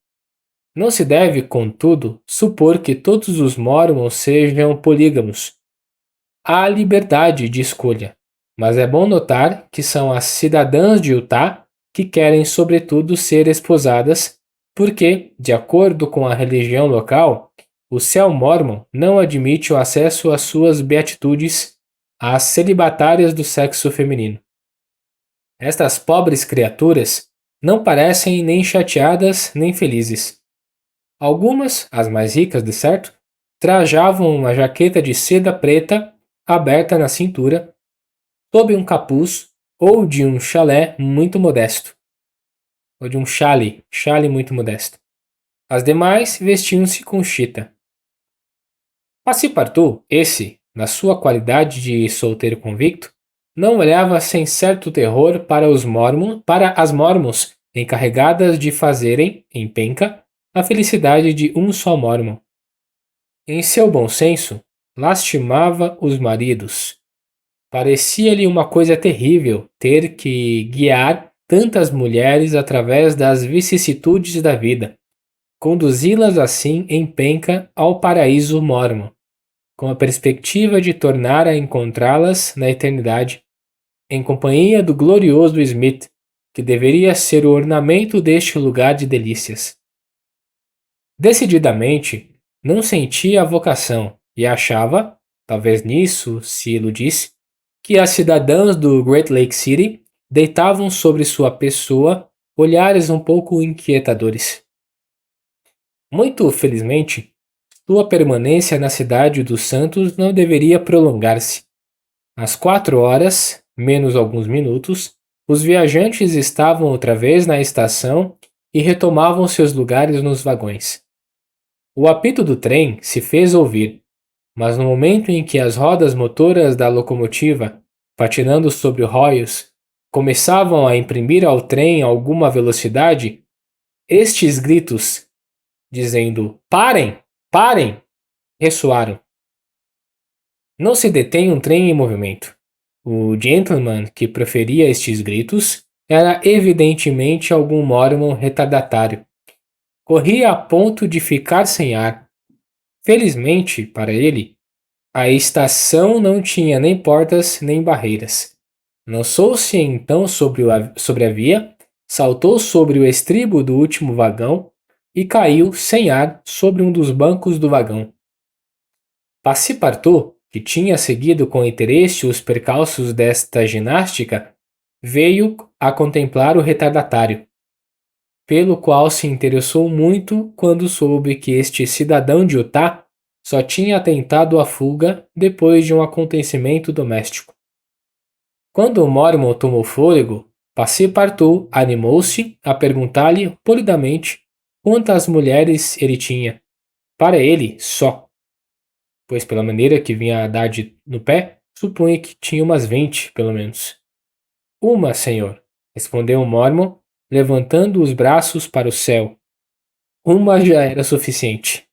Não se deve, contudo, supor que todos os mórmons sejam polígamos. Há liberdade de escolha, mas é bom notar que são as cidadãs de Utah que querem sobretudo ser esposadas, porque, de acordo com a religião local, o céu mórmon não admite o acesso às suas beatitudes às celibatárias do sexo feminino. Estas pobres criaturas não parecem nem chateadas nem felizes. Algumas, as mais ricas de certo, trajavam uma jaqueta de seda preta aberta na cintura, sob um capuz ou de um chalé muito modesto. Ou de um chale muito modesto. As demais vestiam-se com chita. Passepartout, esse, na sua qualidade de solteiro convicto, não olhava sem certo terror para as mórmons encarregadas de fazerem, em penca, a felicidade de um só mórmon. Em seu bom senso, lastimava os maridos. Parecia-lhe uma coisa terrível ter que guiar tantas mulheres através das vicissitudes da vida, conduzi-las assim em penca ao paraíso mórmon, com a perspectiva de tornar a encontrá-las na eternidade, em companhia do glorioso Smith, que deveria ser o ornamento deste lugar de delícias. Decididamente, não sentia a vocação e achava, talvez nisso se iludisse, que as cidadãs do Great Lake City deitavam sobre sua pessoa olhares um pouco inquietadores. Muito felizmente, sua permanência na cidade dos Santos não deveria prolongar-se. Às 4 horas, menos alguns minutos, os viajantes estavam outra vez na estação e retomavam seus lugares nos vagões. O apito do trem se fez ouvir, mas no momento em que as rodas motoras da locomotiva, patinando sobre róis, começavam a imprimir ao trem alguma velocidade, estes gritos, dizendo "Parem! Parem!", ressoaram. Não se detém um trem em movimento. O gentleman que proferia estes gritos era evidentemente algum mórmon retardatário. Corria a ponto de ficar sem ar. Felizmente para ele, a estação não tinha nem portas nem barreiras. Lançou-se então sobre a via, saltou sobre o estribo do último vagão e caiu sem ar sobre um dos bancos do vagão. Passepartout, que tinha seguido com interesse os percalços desta ginástica, veio a contemplar o retardatário, pelo qual se interessou muito quando soube que este cidadão de Utah só tinha tentado a fuga depois de um acontecimento doméstico. Quando o Mormon tomou fôlego, Passepartout animou-se a perguntar-lhe polidamente quantas mulheres ele tinha. Para ele, só, pois pela maneira que vinha a dar no pé, supunha que tinha umas 20, pelo menos. Uma, senhor, respondeu o Mormon, levantando os braços para o céu. Uma já era suficiente.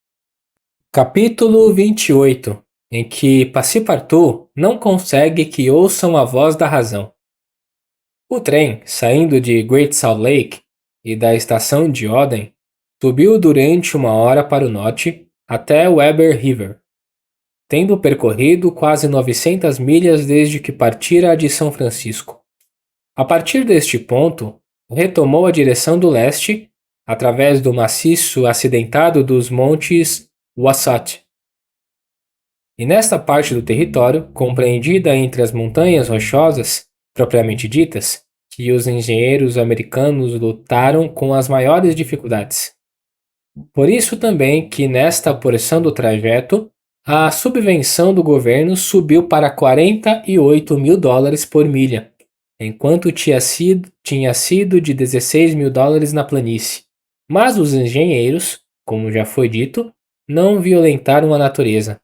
Capítulo 28, em que Passepartout não consegue que ouçam a voz da razão. O trem, saindo de Great Salt Lake e da estação de Odem, subiu durante 1 hora para o norte até Weber River, tendo percorrido quase 900 milhas desde que partira de São Francisco. A partir deste ponto, retomou a direção do leste, através do maciço acidentado dos montes Wasatch. E nesta parte do território, compreendida entre as montanhas rochosas, propriamente ditas, que os engenheiros americanos lutaram com as maiores dificuldades. Por isso também que nesta porção do trajeto, a subvenção do governo subiu para $48 mil por milha, enquanto tinha sido de $16 mil na planície. Mas os engenheiros, como já foi dito, não violentaram a natureza.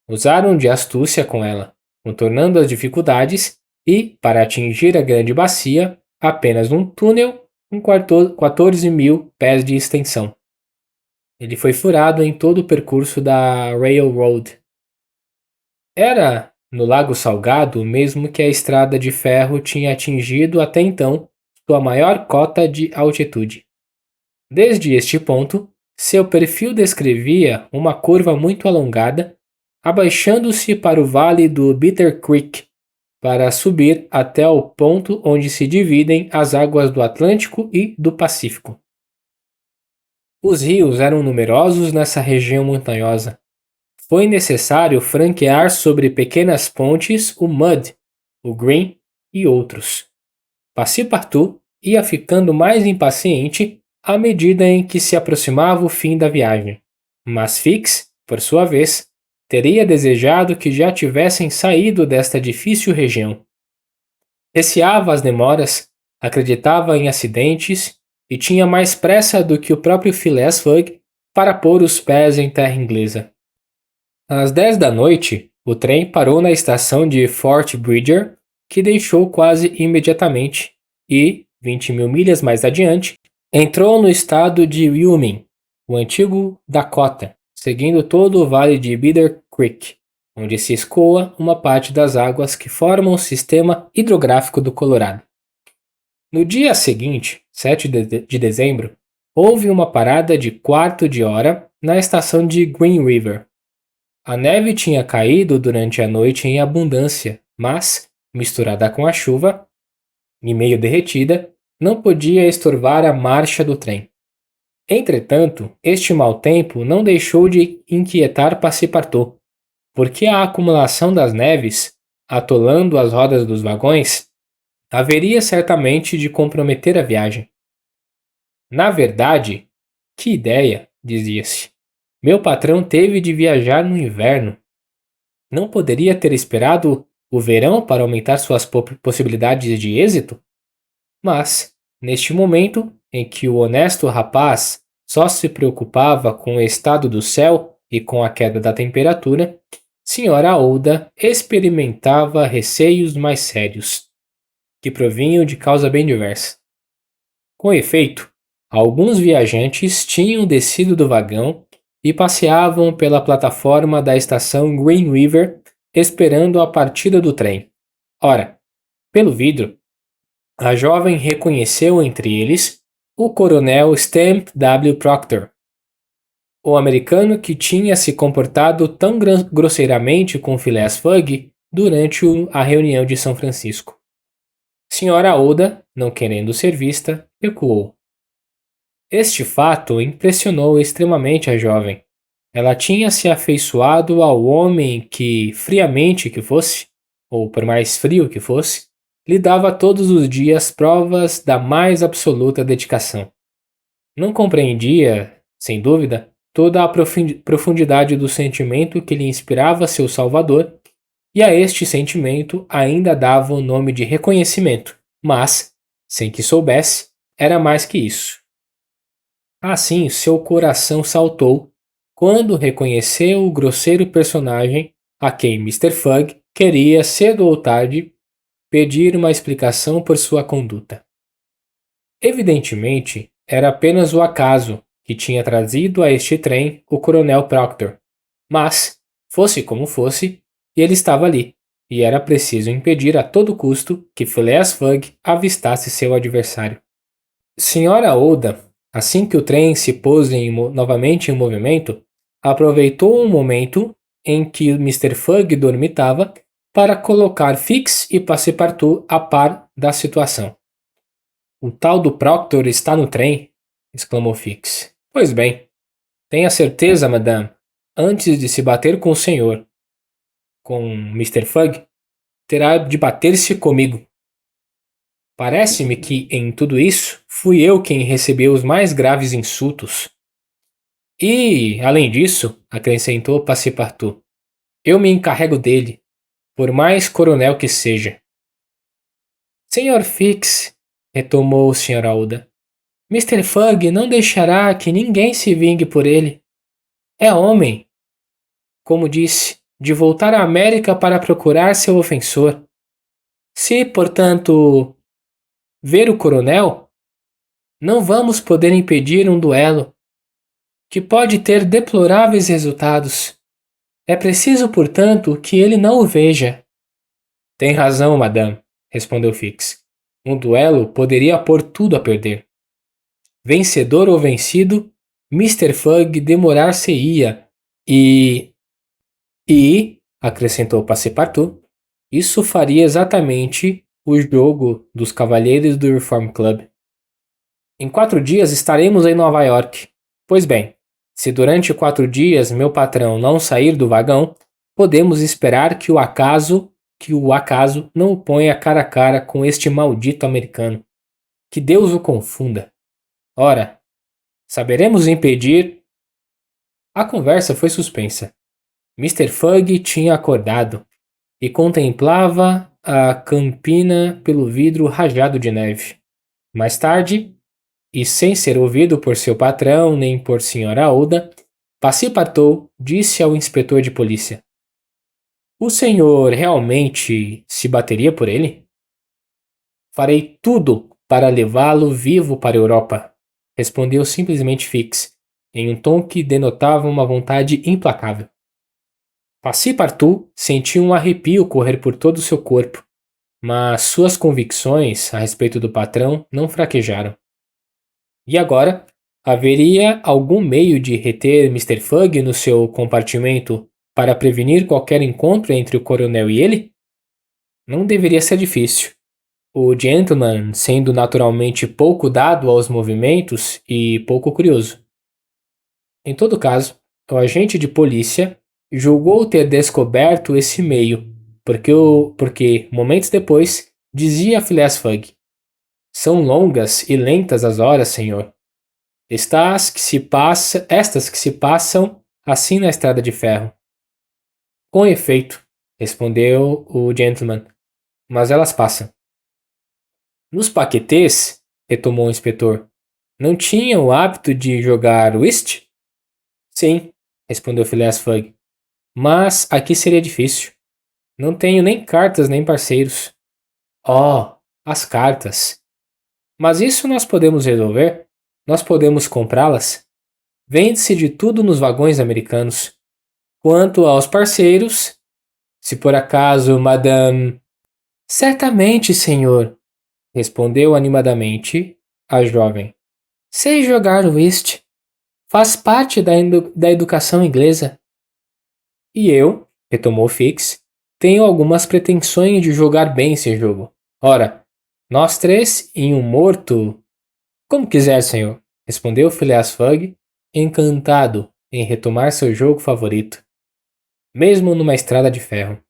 Usaram de astúcia com ela, contornando as dificuldades e, para atingir a grande bacia, apenas um túnel com 14 mil pés de extensão. Ele foi furado em todo o percurso da Railroad. Era no Lago Salgado mesmo que a estrada de ferro tinha atingido até então sua maior cota de altitude. Desde este ponto, seu perfil descrevia uma curva muito alongada, abaixando-se para o vale do Bitter Creek, para subir até o ponto onde se dividem as águas do Atlântico e do Pacífico. Os rios eram numerosos nessa região montanhosa. Foi necessário franquear sobre pequenas pontes o Mud, o Green e outros. Passepartout ia ficando mais impaciente à medida em que se aproximava o fim da viagem, mas Fix, por sua vez, teria desejado que já tivessem saído desta difícil região. Receava as demoras, acreditava em acidentes e tinha mais pressa do que o próprio Phileas Fogg para pôr os pés em terra inglesa. Às 10 da noite, o trem parou na estação de Fort Bridger, que deixou quase imediatamente, e, 20 mil milhas mais adiante, entrou no estado de Wyoming, o antigo Dakota, seguindo todo o vale de Bitter Creek, onde se escoa uma parte das águas que formam o sistema hidrográfico do Colorado. No dia seguinte, 7 de dezembro, houve uma parada de quarto de hora na estação de Green River. A neve tinha caído durante a noite em abundância, mas, misturada com a chuva, e meio derretida, não podia estorvar a marcha do trem. Entretanto, este mau tempo não deixou de inquietar Passepartout, porque a acumulação das neves, atolando as rodas dos vagões, haveria certamente de comprometer a viagem. Na verdade, que ideia, dizia-se. Meu patrão teve de viajar no inverno. Não poderia ter esperado o verão para aumentar suas possibilidades de êxito? Mas, neste momento em que o honesto rapaz só se preocupava com o estado do céu e com a queda da temperatura, Sra. Ouda experimentava receios mais sérios, que provinham de causa bem diversa. Com efeito, alguns viajantes tinham descido do vagão e passeavam pela plataforma da estação Green River esperando a partida do trem. Ora, pelo vidro, a jovem reconheceu entre eles o coronel Stamp W. Proctor. o americano que tinha se comportado tão grosseiramente com Phileas Fogg durante a reunião de São Francisco. Senhora Oda, não querendo ser vista, recuou. Este fato impressionou extremamente a jovem. Ela tinha se afeiçoado ao homem que, friamente que fosse, ou por mais frio que fosse, lhe dava todos os dias provas da mais absoluta dedicação. Não compreendia, sem dúvida, toda a profundidade do sentimento que lhe inspirava seu Salvador, e a este sentimento ainda dava o nome de reconhecimento, mas, sem que soubesse, era mais que isso. Assim, seu coração saltou quando reconheceu o grosseiro personagem a quem Mr. Fogg queria, cedo ou tarde, pedir uma explicação por sua conduta. Evidentemente, era apenas o acaso que tinha trazido a este trem o Coronel Proctor, mas, fosse como fosse, ele estava ali, e era preciso impedir a todo custo que Phileas Fogg avistasse seu adversário. Senhora Oda, assim que o trem se pôs novamente em movimento, aproveitou um momento em que Mr. Fogg dormitava para colocar Fix e Passepartout a par da situação. O tal do Proctor está no trem? Exclamou Fix. Pois bem, tenha certeza, madame, antes de se bater com o senhor, com Mr. Fogg, terá de bater-se comigo. Parece-me que, em tudo isso, fui eu quem recebeu os mais graves insultos. E, além disso, acrescentou Passepartout, eu me encarrego dele, por mais coronel que seja. Senhor Fix, retomou o Sr. Aouda, Mr. Fogg não deixará que ninguém se vingue por ele. É homem, como disse, de voltar à América para procurar seu ofensor. Se, portanto, ver o coronel, não vamos poder impedir um duelo que pode ter deploráveis resultados. É preciso, portanto, que ele não o veja. Tem razão, madame, respondeu Fix. Um duelo poderia pôr tudo a perder. Vencedor ou vencido, Mr. Fogg demorar-se-ia e, acrescentou Passepartout, isso faria exatamente o jogo dos cavalheiros do Reform Club. Em 4 dias estaremos em Nova York. Pois bem, se durante 4 dias meu patrão não sair do vagão, podemos esperar que o acaso não o ponha cara a cara com este maldito americano. Que Deus o confunda. Ora, saberemos impedir. A conversa foi suspensa. Mr. Fogg tinha acordado e contemplava a campina pelo vidro rajado de neve. Mais tarde, e sem ser ouvido por seu patrão nem por Sra. Oda, Passepartout disse ao inspetor de polícia: O senhor realmente se bateria por ele? Farei tudo para levá-lo vivo para a Europa, respondeu simplesmente Fix, em um tom que denotava uma vontade implacável. Passepartout sentiu um arrepio correr por todo o seu corpo, mas suas convicções a respeito do patrão não fraquejaram. E agora, haveria algum meio de reter Mr. Fogg no seu compartimento para prevenir qualquer encontro entre o coronel e ele? Não deveria ser difícil. O gentleman, sendo naturalmente pouco dado aos movimentos e pouco curioso. Em todo caso, o agente de polícia julgou ter descoberto esse meio, porque momentos depois, dizia a Phileas Fogg: São longas e lentas as horas, senhor. Estas que se passam assim na estrada de ferro. Com efeito, respondeu o gentleman, mas elas passam. Nos paquetês, retomou o inspetor, não tinham o hábito de jogar whist? Sim, respondeu Phileas Fogg, mas aqui seria difícil. Não tenho nem cartas nem parceiros. Oh, as cartas. Mas isso nós podemos resolver. Nós podemos comprá-las. Vende-se de tudo nos vagões americanos. Quanto aos parceiros, se por acaso Madame... Certamente, senhor, respondeu animadamente a jovem. Sei jogar whist. Faz parte da educação inglesa. E eu, retomou Fix, tenho algumas pretensões de jogar bem esse jogo. Ora, nós três em um morto. Como quiser, senhor, respondeu Phileas Fogg, encantado em retomar seu jogo favorito, mesmo numa estrada de ferro.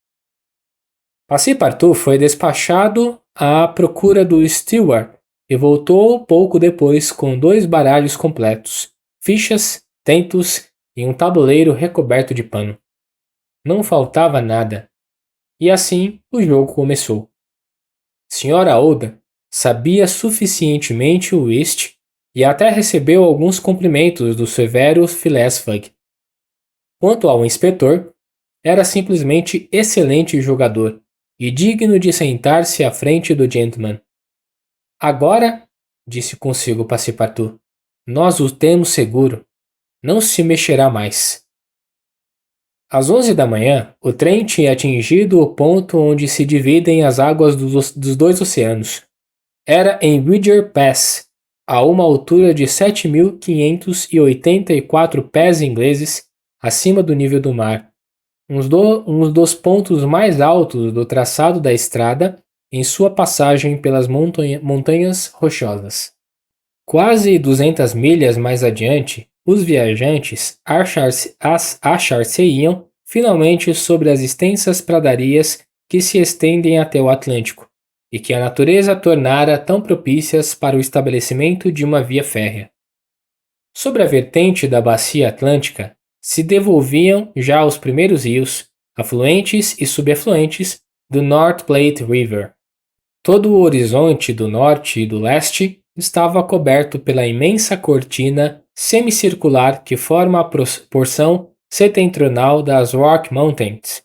Passepartout foi despachado à procura do Steward e voltou pouco depois com 2 baralhos completos, fichas, tentos e um tabuleiro recoberto de pano. Não faltava nada. E assim o jogo começou. Senhora Oda sabia suficientemente o whist e até recebeu alguns cumprimentos do severo Phileas Fogg. Quanto ao inspetor, era simplesmente excelente jogador e digno de sentar-se à frente do gentleman. Agora, disse consigo Passepartout, nós o temos seguro. Não se mexerá mais. Às 11 da manhã, o trem tinha atingido o ponto onde se dividem as águas dos 2 oceanos. Era em Bridger Pass, a uma altura de 7.584 pés ingleses acima do nível do mar, um dos pontos mais altos do traçado da estrada em sua passagem pelas montanhas rochosas. Quase 200 milhas mais adiante, os viajantes achar-se-iam finalmente sobre as extensas pradarias que se estendem até o Atlântico, e que a natureza tornara tão propícias para o estabelecimento de uma via férrea. Sobre a vertente da bacia atlântica se devolviam já os primeiros rios, afluentes e subafluentes, do North Platte River. Todo o horizonte do norte e do leste estava coberto pela imensa cortina semicircular que forma a porção setentrional das Rock Mountains,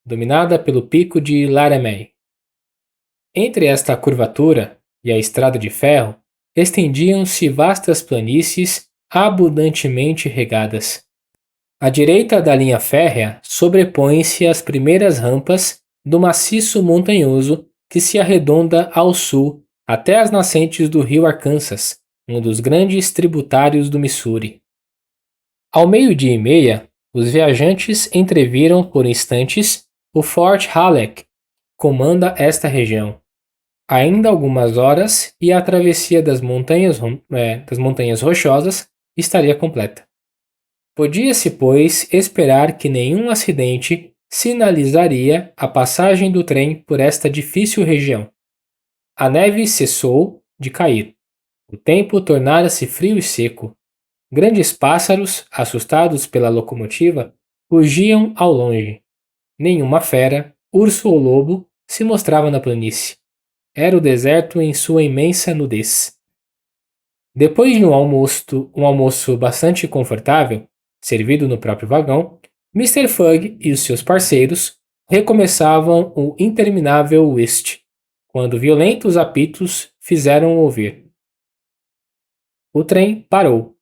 dominada pelo pico de Laramie. Entre esta curvatura e a estrada de ferro estendiam-se vastas planícies abundantemente regadas. À direita da linha férrea sobrepõem-se as primeiras rampas do maciço montanhoso que se arredonda ao sul até as nascentes do rio Arkansas, um dos grandes tributários do Missouri. Ao 12:30, os viajantes entreviram por instantes o Fort Halleck, que comanda esta região. Ainda algumas horas e a travessia das montanhas rochosas estaria completa. Podia-se, pois, esperar que nenhum acidente sinalizaria a passagem do trem por esta difícil região. A neve cessou de cair. O tempo tornara-se frio e seco. Grandes pássaros, assustados pela locomotiva, rugiam ao longe. Nenhuma fera, urso ou lobo se mostrava na planície. Era o deserto em sua imensa nudez. Depois de um almoço bastante confortável, servido no próprio vagão, Mr. Fogg e os seus parceiros recomeçavam o interminável whist, quando violentos apitos fizeram ouvir. O trem parou.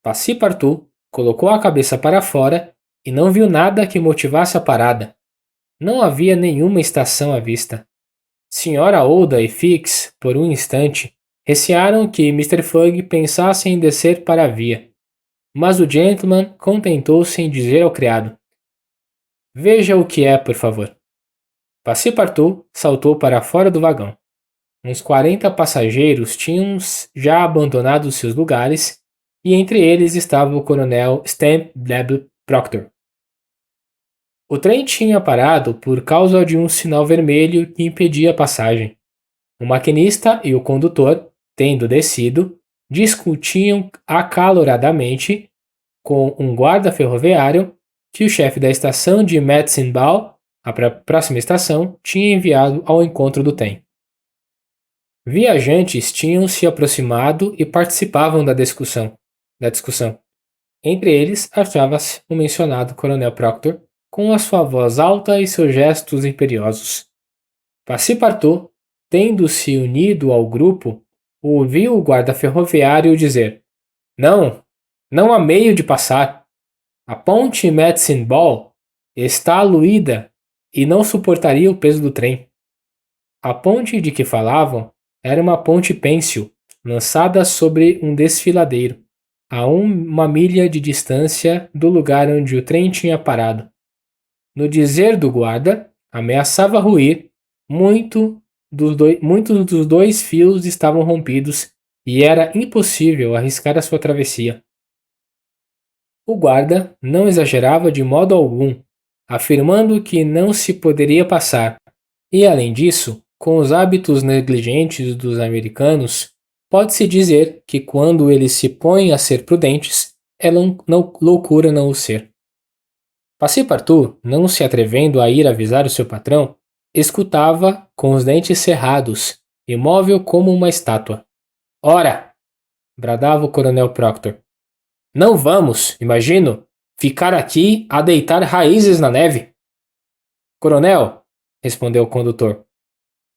Passepartout colocou a cabeça para fora e não viu nada que motivasse a parada. Não havia nenhuma estação à vista. Senhora Oda e Fix, por um instante, recearam que Mr. Fogg pensasse em descer para a via, mas o gentleman contentou-se em dizer ao criado: "Veja o que é, por favor." Passepartout saltou para fora do vagão. Uns 40 passageiros tinham já abandonado seus lugares, e entre eles estava o coronel Stamp Proctor. O trem tinha parado por causa de um sinal vermelho que impedia a passagem. O maquinista e o condutor, tendo descido, discutiam acaloradamente com um guarda ferroviário que o chefe da estação de Medicine Bow, a próxima estação, tinha enviado ao encontro do trem. Viajantes tinham se aproximado e participavam da discussão. Entre eles achava-se o mencionado coronel Proctor, com a sua voz alta e seus gestos imperiosos. Passepartout, tendo-se unido ao grupo, ouviu o guarda ferroviário dizer: Não há meio de passar. A ponte Medicine Ball está aluída e não suportaria o peso do trem." A ponte de que falavam era uma ponte pêncil, lançada sobre um desfiladeiro. a uma milha de distância do lugar onde o trem tinha parado. No dizer do guarda, ameaçava ruir, muitos dos dois fios estavam rompidos e era impossível arriscar a sua travessia. O guarda não exagerava de modo algum, afirmando que não se poderia passar, e além disso, com os hábitos negligentes dos americanos, pode-se dizer que quando eles se põem a ser prudentes, é loucura não o ser. Passepartout, não se atrevendo a ir avisar o seu patrão, escutava com os dentes cerrados, imóvel como uma estátua. Ora! Bradava o coronel Proctor. Não vamos, imagino, ficar aqui a deitar raízes na neve. Coronel, respondeu o condutor,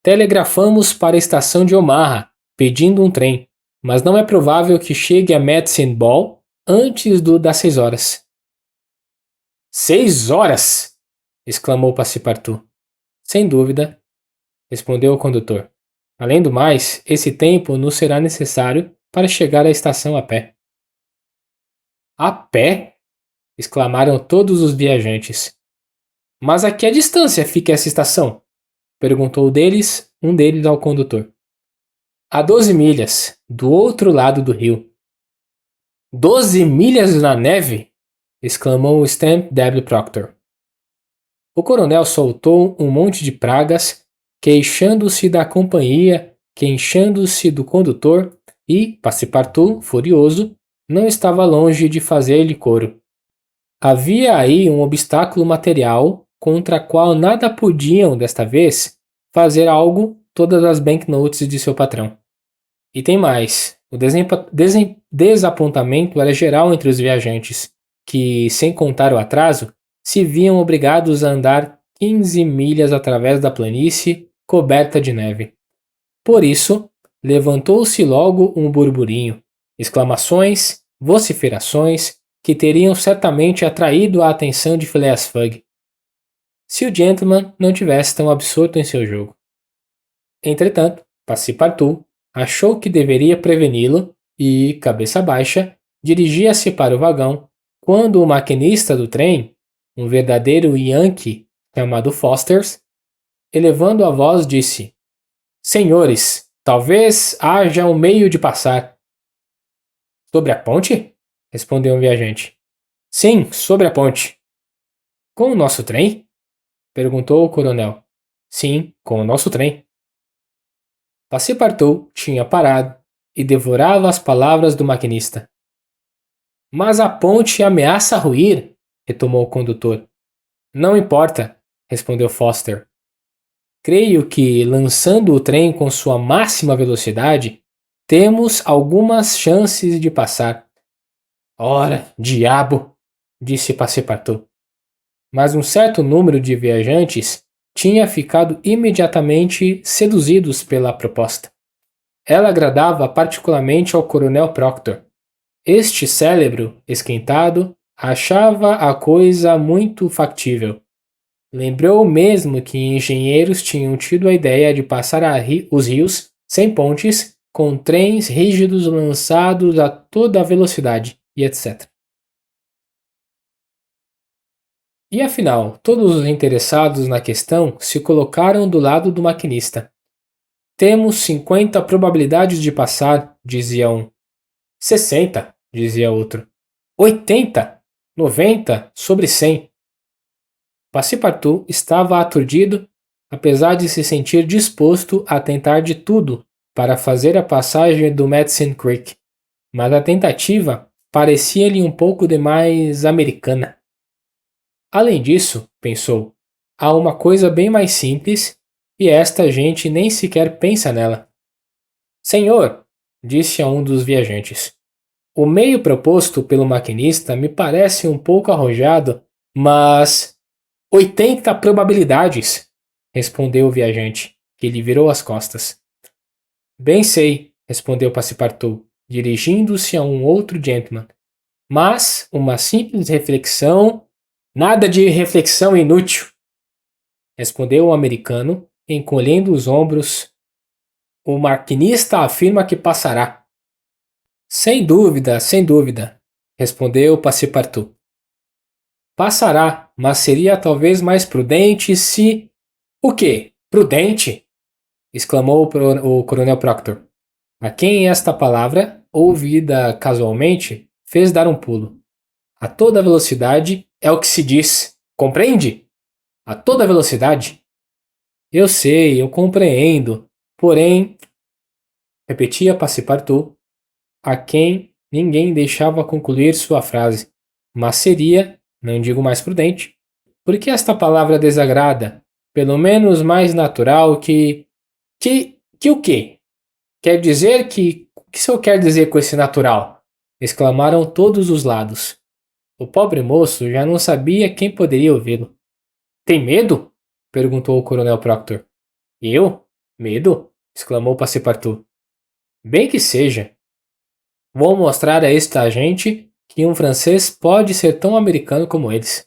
telegrafamos para a estação de Omaha, pedindo um trem, mas não é provável que chegue a Medicine Ball antes das 6 horas. 6 horas! Exclamou Passepartout. Sem dúvida, respondeu o condutor. Além do mais, esse tempo nos será necessário para chegar à estação a pé. A pé? Exclamaram todos os viajantes. Mas a que distância fica essa estação? Perguntou um deles ao condutor. A 12 milhas, do outro lado do rio. 12 milhas na neve? Exclamou Stamp W. Proctor. O coronel soltou um monte de pragas, queixando-se da companhia, queixando-se do condutor e, Passepartout, furioso, não estava longe de fazer-lhe coro. Havia aí um obstáculo material contra o qual nada podiam, desta vez, fazer algo todas as banknotes de seu patrão. E tem mais, o desapontamento era geral entre os viajantes, que, sem contar o atraso, se viam obrigados a andar 15 milhas através da planície coberta de neve. Por isso, levantou-se logo um burburinho, exclamações, vociferações, que teriam certamente atraído a atenção de Phileas Fogg, se o gentleman não tivesse tão absorto em seu jogo. Entretanto, Passepartout achou que deveria preveni-lo e, cabeça baixa, dirigia-se para o vagão quando o maquinista do trem, um verdadeiro Yankee chamado Fosters, elevando a voz, disse: Senhores, talvez haja um meio de passar. Sobre a ponte? Respondeu um viajante. Sim, sobre a ponte. Com o nosso trem? Perguntou o coronel. Sim, com o nosso trem. Passepartout tinha parado e devorava as palavras do maquinista. Mas a ponte ameaça ruir, retomou o condutor. Não importa, respondeu Foster. Creio que, lançando o trem com sua máxima velocidade, temos algumas chances de passar. Ora, diabo! Disse Passepartout. Mas um certo número de viajantes tinha ficado imediatamente seduzidos pela proposta. Ela agradava particularmente ao coronel Proctor. Este cérebro, esquentado, achava a coisa muito factível. Lembrou mesmo que engenheiros tinham tido a ideia de passar os rios sem pontes, com trens rígidos lançados a toda a velocidade, e etc. E afinal, todos os interessados na questão se colocaram do lado do maquinista. Temos 50 probabilidades de passar, dizia um. 60, dizia outro. 80, 90 sobre 100. Passepartout estava aturdido, apesar de se sentir disposto a tentar de tudo para fazer a passagem do Medicine Creek, mas a tentativa parecia-lhe um pouco demais americana. Além disso, pensou, há uma coisa bem mais simples e esta gente nem sequer pensa nela. Senhor, disse a um dos viajantes, o meio proposto pelo maquinista me parece um pouco arrojado, mas 80 probabilidades, respondeu o viajante, que lhe virou as costas. Bem sei, respondeu Passepartout, dirigindo-se a um outro gentleman, mas uma simples reflexão. Nada de reflexão inútil, respondeu o americano, encolhendo os ombros. O maquinista afirma que passará. Sem dúvida, respondeu Passepartout. Passará, mas seria talvez mais prudente se... O quê? Prudente? Exclamou o coronel Proctor, a quem esta palavra, ouvida casualmente, fez dar um pulo. A toda velocidade é o que se diz. Compreende? A toda velocidade? Eu sei, eu compreendo. Porém, repetia Passepartout, a quem ninguém deixava concluir sua frase. Mas seria, não digo mais prudente, porque esta palavra desagrada, pelo menos mais natural que o quê? Quer dizer que... O que o senhor quer dizer com esse natural? Exclamaram todos os lados. O pobre moço já não sabia quem poderia ouvi-lo. Tem medo? Perguntou o coronel Proctor. Eu? Medo? Exclamou Passepartout. Bem que seja. Vou mostrar a esta gente que um francês pode ser tão americano como eles.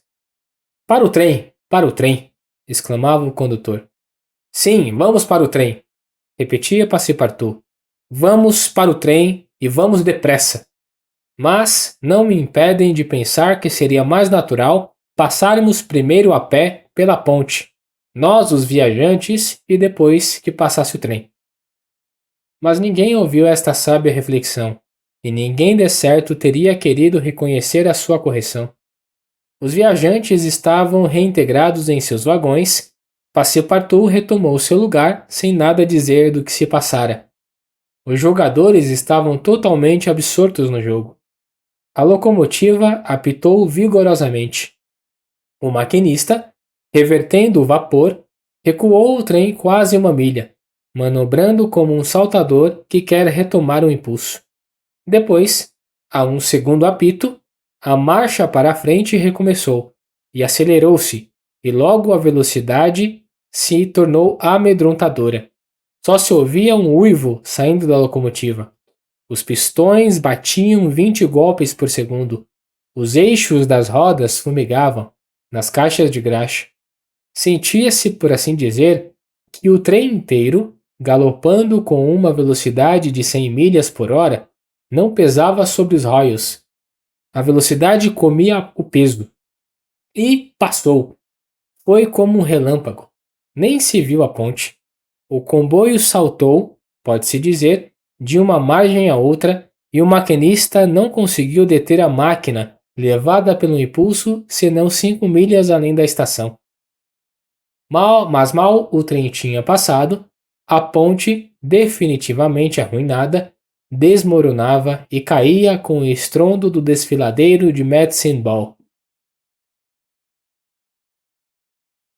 Para o trem! Para o trem! Exclamava o condutor. Sim, vamos para o trem! Repetia Passepartout. Vamos para o trem e vamos depressa. Mas não me impedem de pensar que seria mais natural passarmos primeiro a pé pela ponte, nós os viajantes, e depois que passasse o trem. Mas ninguém ouviu esta sábia reflexão, e ninguém de certo teria querido reconhecer a sua correção. Os viajantes estavam reintegrados em seus vagões. Passepartout retomou seu lugar sem nada dizer do que se passara. Os jogadores estavam totalmente absortos no jogo. A locomotiva apitou vigorosamente. O maquinista, revertendo o vapor, recuou o trem quase uma milha, manobrando como um saltador que quer retomar o impulso. Depois, a um segundo apito, a marcha para a frente recomeçou, e acelerou-se, e logo a velocidade se tornou amedrontadora. Só se ouvia um uivo saindo da locomotiva. Os pistões batiam 20 golpes por segundo. Os eixos das rodas fumegavam nas caixas de graxa. Sentia-se, por assim dizer, que o trem inteiro, galopando com uma velocidade de 100 milhas por hora, não pesava sobre os raios. A velocidade comia o peso. E passou. Foi como um relâmpago. Nem se viu a ponte. O comboio saltou, pode-se dizer, de uma margem à outra, e o maquinista não conseguiu deter a máquina, levada pelo impulso, senão 5 milhas além da estação. Mas mal o trem tinha passado, a ponte, definitivamente arruinada, desmoronava e caía com o estrondo do desfiladeiro de Medicine Ball.